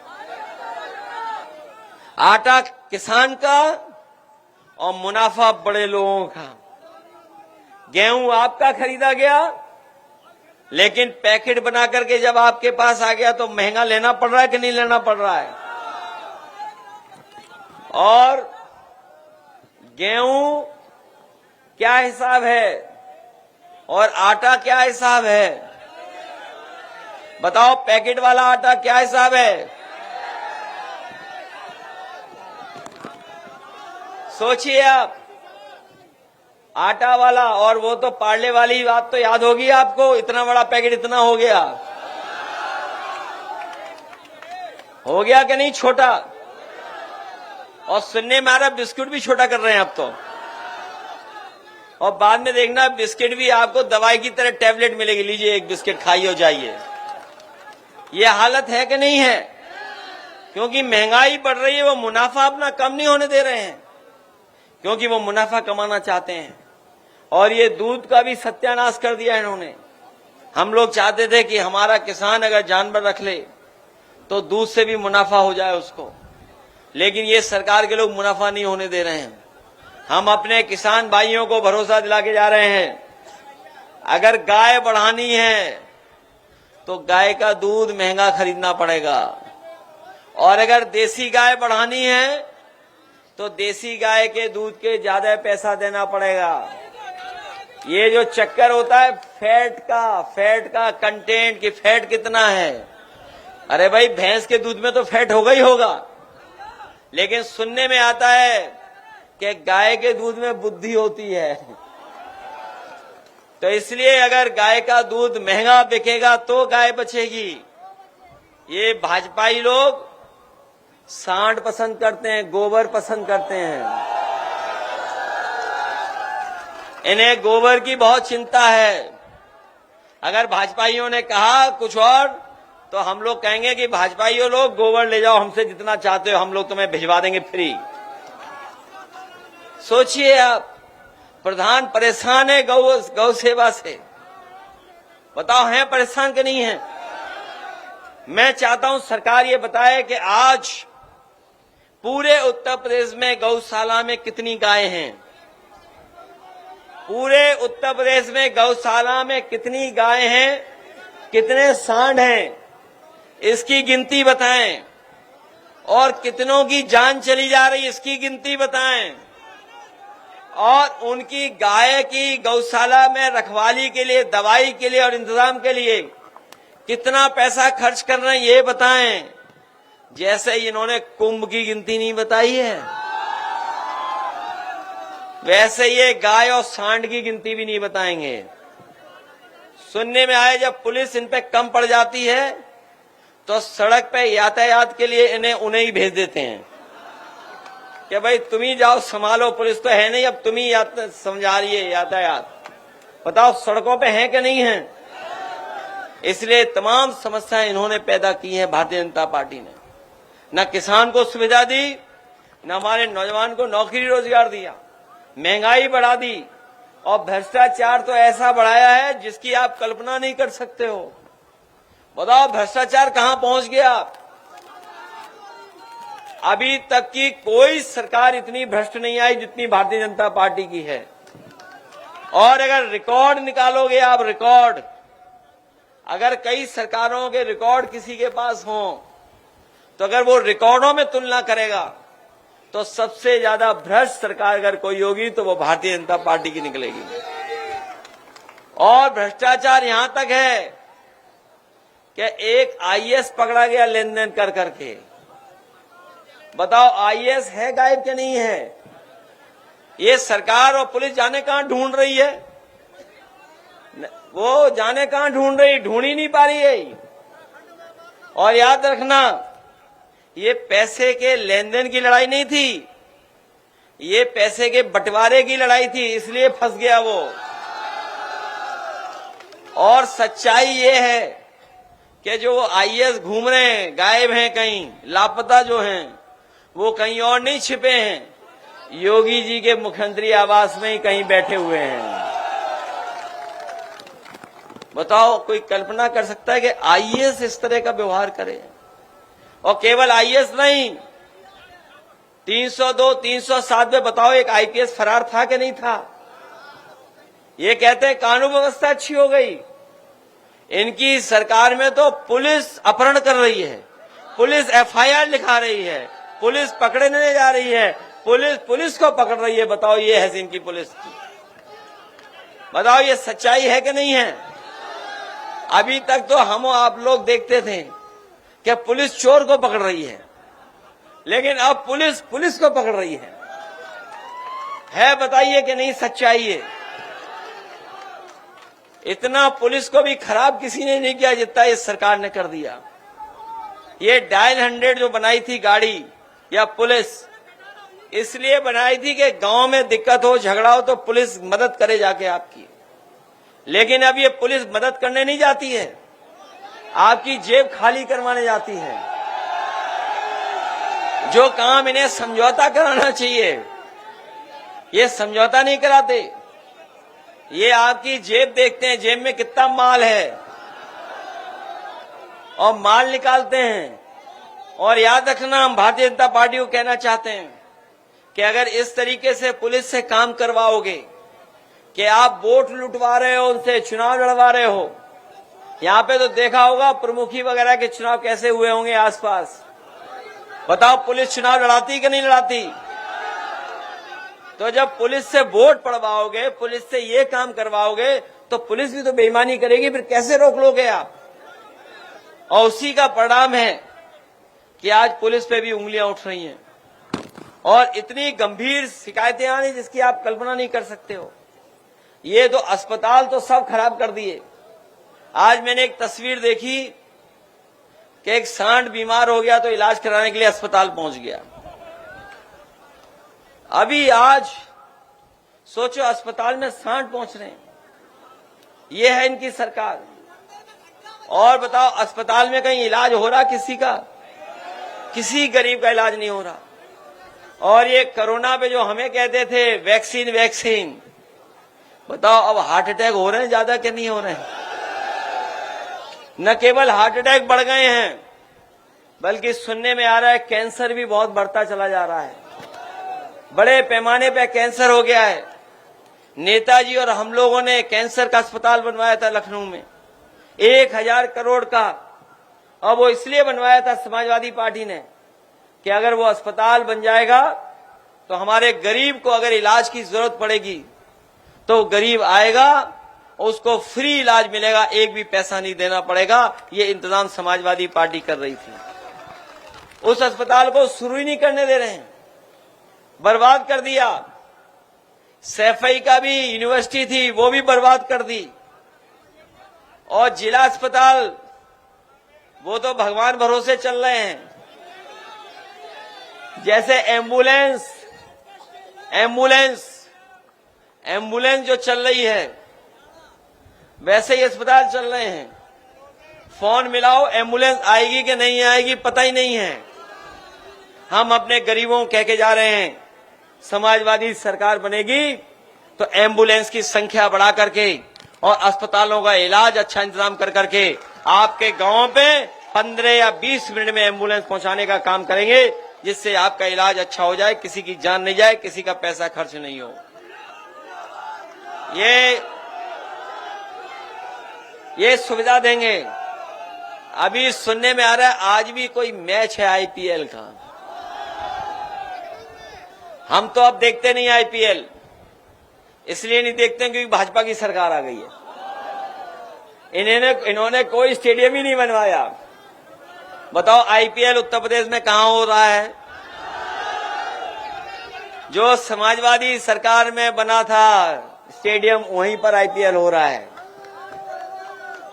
आटा किसान का और मुनाफा बड़े लोगों का। गेहूं आपका खरीदा गया, लेकिन पैकेट बना करके जब आपके पास आ गया तो महंगा लेना पड़ रहा है कि नहीं लेना पड़ रहा है? और गेहूं क्या हिसाब है और आटा क्या हिसाब है? बताओ, पैकेट वाला आटा क्या हिसाब है? सोचिए आप, आटा वाला, और वो तो पार्ले वाली बात तो याद होगी आपको, इतना बड़ा पैकेट इतना हो गया कि नहीं छोटा? और सुनने में आ रहा बिस्कुट भी छोटा कर रहे हैं अब तो, और बाद में देखना बिस्किट भी आपको दवाई की तरह टैबलेट मिलेगी, लीजिए एक बिस्किट खाइए हो जाइए। ये हालत है कि नहीं है? क्योंकि महंगाई बढ़ रही है, वो मुनाफा अपना कम नहीं होने दे रहे हैं, क्योंकि वो मुनाफा कमाना चाहते हैं। और ये दूध का भी सत्यानाश कर दिया इन्होंने। हम लोग चाहते थे कि हमारा किसान अगर जानवर रख ले तो दूध से भी मुनाफा हो जाए उसको, लेकिन ये सरकार के लोग मुनाफा नहीं होने दे रहे हैं। हम अपने किसान भाइयों को भरोसा दिला के जा रहे हैं, अगर गाय बढ़ानी है तो गाय का दूध महंगा खरीदना पड़ेगा, और अगर देसी गाय बढ़ानी है तो देसी गाय के दूध के ज्यादा पैसा देना पड़ेगा। ये जो चक्कर होता है फैट का कंटेंट, कि फैट कितना है, अरे भाई भैंस के दूध में तो फैट होगा ही होगा, लेकिन सुनने में आता है कि गाय के दूध में बुद्धि होती है। तो इसलिए अगर गाय का दूध महंगा बिकेगा तो गाय बचेगी। ये भाजपाई लोग सांड पसंद करते हैं, गोबर पसंद करते हैं, इन्हें गोबर की बहुत चिंता है। अगर भाजपाइयों ने कहा कुछ और तो हम लोग कहेंगे कि भाजपाइयों लोग गोबर ले जाओ, हमसे जितना चाहते हो हम लोग तुम्हें भिजवा देंगे फ्री। सोचिए आप, प्रधान परेशान है गौ सेवा से, बताओ हैं परेशान कि नहीं है? मैं चाहता हूं सरकार ये बताए कि आज पूरे उत्तर प्रदेश में गौशाला में कितनी गायें हैं, पूरे उत्तर प्रदेश में गौशाला में कितनी गायें हैं, कितने सांड हैं, इसकी गिनती बताएं, और कितनों की जान चली जा रही इसकी गिनती बताएं, और उनकी गाय की गौशाला में रखवाली के लिए, दवाई के लिए और इंतजाम के लिए कितना पैसा खर्च कर रहे हैं ये बताएं। जैसे इन्होंने कुंभ की गिनती नहीं बताई है, वैसे ये गाय और सांड की गिनती भी नहीं बताएंगे। सुनने में आया जब पुलिस इन पे कम पड़ जाती है तो सड़क पे यातायात के लिए उन्हें ही भेज देते हैं कि भाई तुम ही जाओ संभालो, पुलिस तो है नहीं, अब तुम ही समझा रही है यातायात। बताओ सड़कों पे हैं कि नहीं है? इसलिए तमाम समस्याएं इन्होंने पैदा की हैं भारतीय जनता पार्टी ने। न किसान को सुविधा दी, न हमारे नौजवान को नौकरी रोजगार दिया, महंगाई बढ़ा दी, और भ्रष्टाचार तो ऐसा बढ़ाया है जिसकी आप कल्पना नहीं कर सकते हो। बताओ भ्रष्टाचार कहां पहुंच गया। अभी तक की कोई सरकार इतनी भ्रष्ट नहीं आई जितनी भारतीय जनता पार्टी की है। और अगर रिकॉर्ड निकालोगे आप, रिकॉर्ड, अगर कई सरकारों के रिकॉर्ड किसी के पास हों, तो अगर वो रिकॉर्डों में तुलना करेगा तो सबसे ज्यादा भ्रष्ट सरकार अगर कोई होगी तो वो भारतीय जनता पार्टी की निकलेगी। और भ्रष्टाचार यहां तक है कि एक आईएएस पकड़ा गया लेन देन कर करके। बताओ आईएएस है गायब कि नहीं है? ये सरकार और पुलिस जाने कहां ढूंढ रही है, वो जाने कहां ढूंढ रही, ढूंढ ही नहीं पा रही है। और याद रखना, ये पैसे के लेन देन की लड़ाई नहीं थी, ये पैसे के बंटवारे की लड़ाई थी, इसलिए फंस गया वो। और सच्चाई ये है कि जो आईएएस घूम रहे हैं, गायब हैं, कहीं लापता जो हैं, वो कहीं और नहीं छिपे हैं, योगी जी के मुख्यमंत्री आवास में ही कहीं बैठे हुए हैं। बताओ, कोई कल्पना कर सकता है कि आईएएस इस तरह का व्यवहार करे? और केवल आईएएस नहीं, 302, 307 में बताओ एक आईपीएस फरार था कि नहीं था? ये कहते हैं कानून व्यवस्था अच्छी हो गई। इनकी सरकार में तो पुलिस अपहरण कर रही है, पुलिस एफआईआर लिखा रही है, पुलिस पकड़ने जा रही है, पुलिस को पकड़ रही है। बताओ, ये है इनकी पुलिस की। बताओ, ये सच्चाई है कि नहीं है? अभी तक तो हम आप लोग देखते थे कि पुलिस चोर को पकड़ रही है, लेकिन अब पुलिस को पकड़ रही है। बताइए कि नहीं सच्चाई है? इतना पुलिस को भी खराब किसी ने नहीं किया जितना इस सरकार ने कर दिया। ये डायल 100 जो बनाई थी गाड़ी या पुलिस, इसलिए बनाई थी कि गांव में दिक्कत हो, झगड़ा हो तो पुलिस मदद करे जाके आपकी। लेकिन अब ये पुलिस मदद करने नहीं जाती है, आपकी जेब खाली करवाने जाती है। जो काम इन्हें समझौता कराना चाहिए, ये समझौता नहीं कराते। ये आपकी जेब देखते हैं, जेब में कितना माल है, और माल निकालते हैं। और याद रखना, हम भारतीय जनता पार्टी को कहना चाहते हैं कि अगर इस तरीके से पुलिस से काम करवाओगे कि आप वोट लुटवा रहे हो, उनसे चुनाव लड़वा रहे हो। यहाँ पे तो देखा होगा प्रमुखी वगैरह के चुनाव कैसे हुए होंगे आसपास। बताओ, पुलिस चुनाव लड़ाती कि नहीं लड़ाती? तो जब पुलिस से वोट पड़वाओगे, पुलिस से ये काम करवाओगे, तो पुलिस भी तो बेईमानी करेगी, फिर कैसे रोक लोगे आप? और उसी का परिणाम है कि आज पुलिस पे भी उंगलियां उठ रही हैं और इतनी गंभीर शिकायतें आ रही जिसकी आप कल्पना नहीं कर सकते हो। ये तो अस्पताल तो सब खराब कर दिए। आज मैंने एक तस्वीर देखी कि एक सांड बीमार हो गया तो इलाज कराने के लिए अस्पताल पहुंच गया। अभी आज सोचो, अस्पताल में सांड पहुंच रहे हैं। ये है इनकी सरकार। और बताओ, अस्पताल में कहीं इलाज हो रहा किसी का? किसी गरीब का इलाज नहीं हो रहा। और ये कोरोना पे जो हमें कहते थे वैक्सीन, बताओ अब हार्ट अटैक हो रहे हैं ज्यादा कि नहीं हो रहे हैं? न केवल हार्ट अटैक बढ़ गए हैं, बल्कि सुनने में आ रहा है कैंसर भी बहुत बढ़ता चला जा रहा है। बड़े पैमाने पे कैंसर हो गया है। नेताजी और हम लोगों ने कैंसर का अस्पताल बनवाया था लखनऊ में, 1000 करोड़ का। और वो इसलिए बनवाया था समाजवादी पार्टी ने कि अगर वो अस्पताल बन जाएगा तो हमारे गरीब को अगर इलाज की जरूरत पड़ेगी तो गरीब आएगा, उसको फ्री इलाज मिलेगा, एक भी पैसा नहीं देना पड़ेगा। ये इंतजाम समाजवादी पार्टी कर रही थी। उस अस्पताल को शुरू ही नहीं करने दे रहे हैं, बर्बाद कर दिया। सैफई का भी यूनिवर्सिटी थी, वो भी बर्बाद कर दी। और जिला अस्पताल वो तो भगवान भरोसे चल रहे हैं। जैसे एम्बुलेंस जो चल रही है, वैसे ही अस्पताल चल रहे हैं। फोन मिलाओ, एम्बुलेंस आएगी कि नहीं आएगी पता ही नहीं है। हम अपने गरीबों को कह के जा रहे हैं, समाजवादी सरकार बनेगी तो एम्बुलेंस की संख्या बढ़ा करके और अस्पतालों का इलाज अच्छा इंतजाम कर करके आपके गांव पे 15 या 20 मिनट में एम्बुलेंस पहुंचाने का काम करेंगे। जिससे आपका इलाज अच्छा हो जाए, किसी की जान नहीं जाए, किसी का पैसा खर्च नहीं हो। ये सुविधा देंगे। अभी सुनने में आ रहा है आज भी कोई मैच है आईपीएल का। हम तो अब देखते नहीं आईपीएल, इसलिए नहीं देखते क्योंकि भाजपा की सरकार आ गई है। इन्होंने कोई स्टेडियम ही नहीं बनवाया। बताओ आईपीएल उत्तर प्रदेश में कहां हो रहा है? जो समाजवादी सरकार में बना था स्टेडियम, वहीं पर आईपीएल हो रहा है।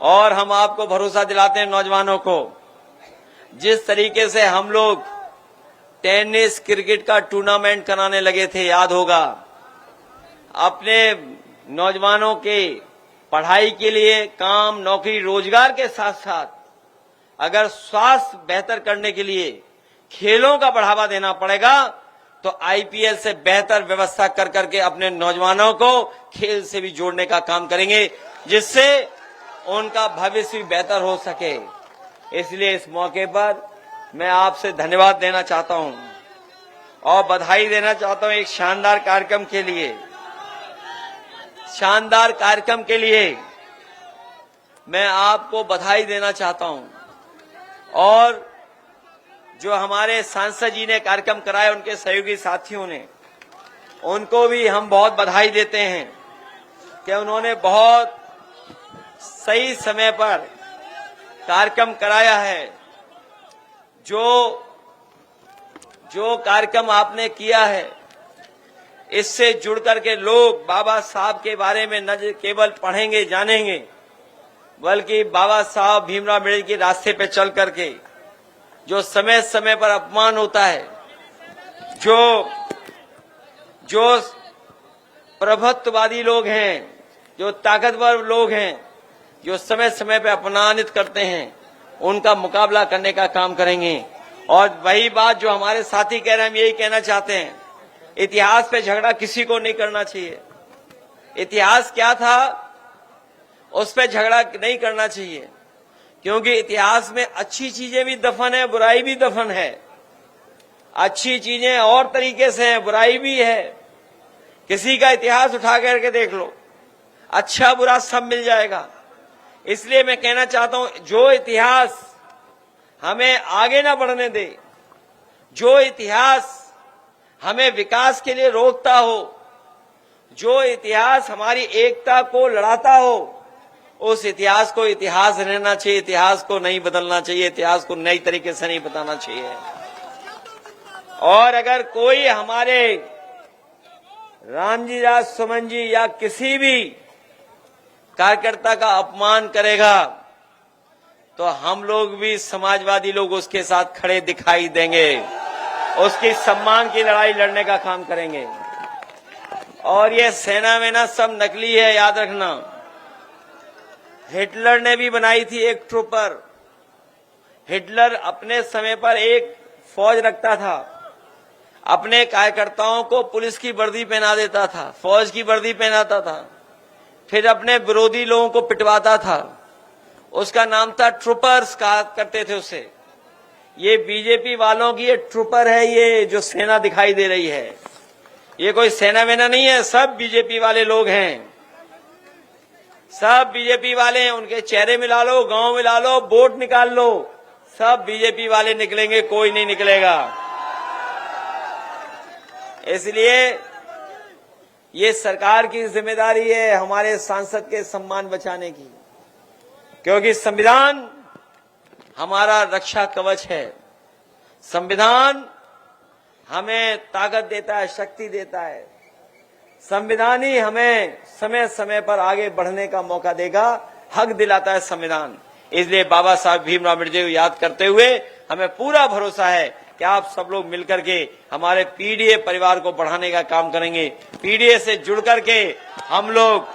और हम आपको भरोसा दिलाते हैं नौजवानों को, जिस तरीके से हम लोग टेनिस क्रिकेट का टूर्नामेंट कराने लगे थे, याद होगा, अपने नौजवानों के पढ़ाई के लिए, काम, नौकरी, रोजगार के साथ साथ अगर स्वास्थ्य बेहतर करने के लिए खेलों का बढ़ावा देना पड़ेगा तो आईपीएल से बेहतर व्यवस्था कर करके अपने नौजवानों को खेल से भी जोड़ने का काम करेंगे, जिससे उनका भविष्य भी बेहतर हो सके। इसलिए इस मौके पर मैं आपसे धन्यवाद देना चाहता हूं और बधाई देना चाहता हूं एक शानदार कार्यक्रम के लिए। शानदार कार्यक्रम के लिए मैं आपको बधाई देना चाहता हूं। और जो हमारे सांसद जी ने कार्यक्रम कराया, उनके सहयोगी साथियों ने, उनको भी हम बहुत बधाई देते हैं कि उन्होंने बहुत सही समय पर कार्यक्रम कराया है। जो कार्यक्रम आपने किया है, इससे जुड़ करके लोग बाबा साहब के बारे में न केवल पढ़ेंगे जानेंगे, बल्कि बाबा साहब भीमराव अम्बेडकर के रास्ते पे चल करके जो समय समय पर अपमान होता है, जो प्रभुत्ववादी लोग हैं, जो ताकतवर लोग हैं, जो समय समय पर अपमानित करते हैं, उनका मुकाबला करने का काम करेंगे। और वही बात जो हमारे साथी कह रहे हैं, हम यही कहना चाहते हैं, इतिहास पे झगड़ा किसी को नहीं करना चाहिए। इतिहास क्या था उस पे झगड़ा नहीं करना चाहिए, क्योंकि इतिहास में अच्छी चीजें भी दफन है, बुराई भी दफन है। अच्छी चीजें और तरीके से हैं, बुराई भी है। किसी का इतिहास उठा करके देख लो, अच्छा बुरा सब मिल जाएगा। इसलिए मैं कहना चाहता हूं, जो इतिहास हमें आगे ना बढ़ने दे, जो इतिहास हमें विकास के लिए रोकता हो, जो इतिहास हमारी एकता को लड़ाता हो, उस इतिहास को इतिहास रहना चाहिए। इतिहास को नहीं बदलना चाहिए, इतिहास को नई तरीके से नहीं बताना चाहिए। और अगर कोई हमारे रामजी राज सुमन जी या किसी भी कार्यकर्ता का अपमान करेगा तो हम लोग भी समाजवादी लोग उसके साथ खड़े दिखाई देंगे, उसकी सम्मान की लड़ाई लड़ने का काम करेंगे। और ये सेना वेना सब नकली है, याद रखना। हिटलर ने भी बनाई थी एक ट्रूपर। हिटलर अपने समय पर एक फौज रखता था, अपने कार्यकर्ताओं को पुलिस की वर्दी पहना देता था, फौज की वर्दी पहनाता था, फिर अपने विरोधी लोगों को पिटवाता था। उसका नाम था ट्रूपर्स, कहा करते थे उसे। ये बीजेपी वालों की ये ट्रूपर है, ये जो सेना दिखाई दे रही है, ये कोई सेना वेना नहीं है, सब बीजेपी वाले लोग हैं, सब बीजेपी वाले हैं। उनके चेहरे मिला लो, गांव मिला लो, वोट निकाल लो, सब बीजेपी वाले निकलेंगे, कोई नहीं निकलेगा। इसलिए ये सरकार की जिम्मेदारी है हमारे सांसद के सम्मान बचाने की, क्योंकि संविधान हमारा रक्षा कवच है। संविधान हमें ताकत देता है, शक्ति देता है। संविधान ही हमें समय समय पर आगे बढ़ने का मौका देगा, हक दिलाता है संविधान। इसलिए बाबा साहब भीमराव अम्बेडकर को याद करते हुए हमें पूरा भरोसा है कि आप सब लोग मिलकर के हमारे पीडीए परिवार को बढ़ाने का काम करेंगे। पीडीए से जुड़ करके हम लोग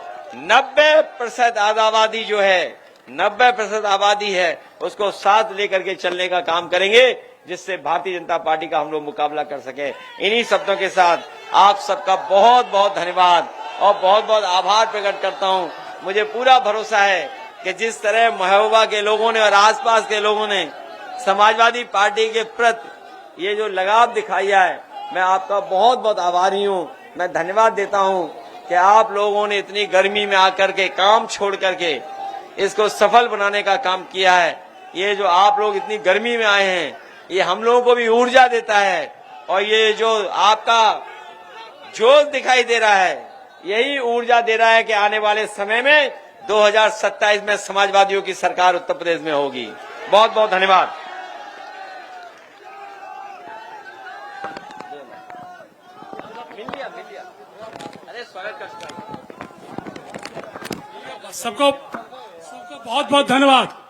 90% आबादी जो है, 90% आबादी है, उसको साथ लेकर के चलने का काम करेंगे, जिससे भारतीय जनता पार्टी का हम लोग मुकाबला कर सके। इन्हीं शब्दों के साथ आप सबका बहुत बहुत धन्यवाद और बहुत बहुत आभार प्रकट करता हूं। मुझे पूरा भरोसा है कि जिस तरह महोबा के लोगों ने और आसपास के लोगों ने समाजवादी पार्टी के प्रति ये जो लगाव दिखाया है, मैं आपका बहुत बहुत आभारी हूँ। मैं धन्यवाद देता हूँ कि आप लोगों ने इतनी गर्मी में आकर के काम छोड़ करके इसको सफल बनाने का काम किया है। ये जो आप लोग इतनी गर्मी में आए हैं, ये हम लोगों को भी ऊर्जा देता है, और ये जो आपका जोश दिखाई दे रहा है, यही ऊर्जा दे रहा है कि आने वाले समय में 2027 में समाजवादियों की सरकार उत्तर प्रदेश में होगी। बहुत बहुत धन्यवाद। अरे स्वागत का सबको बहुत बहुत धन्यवाद।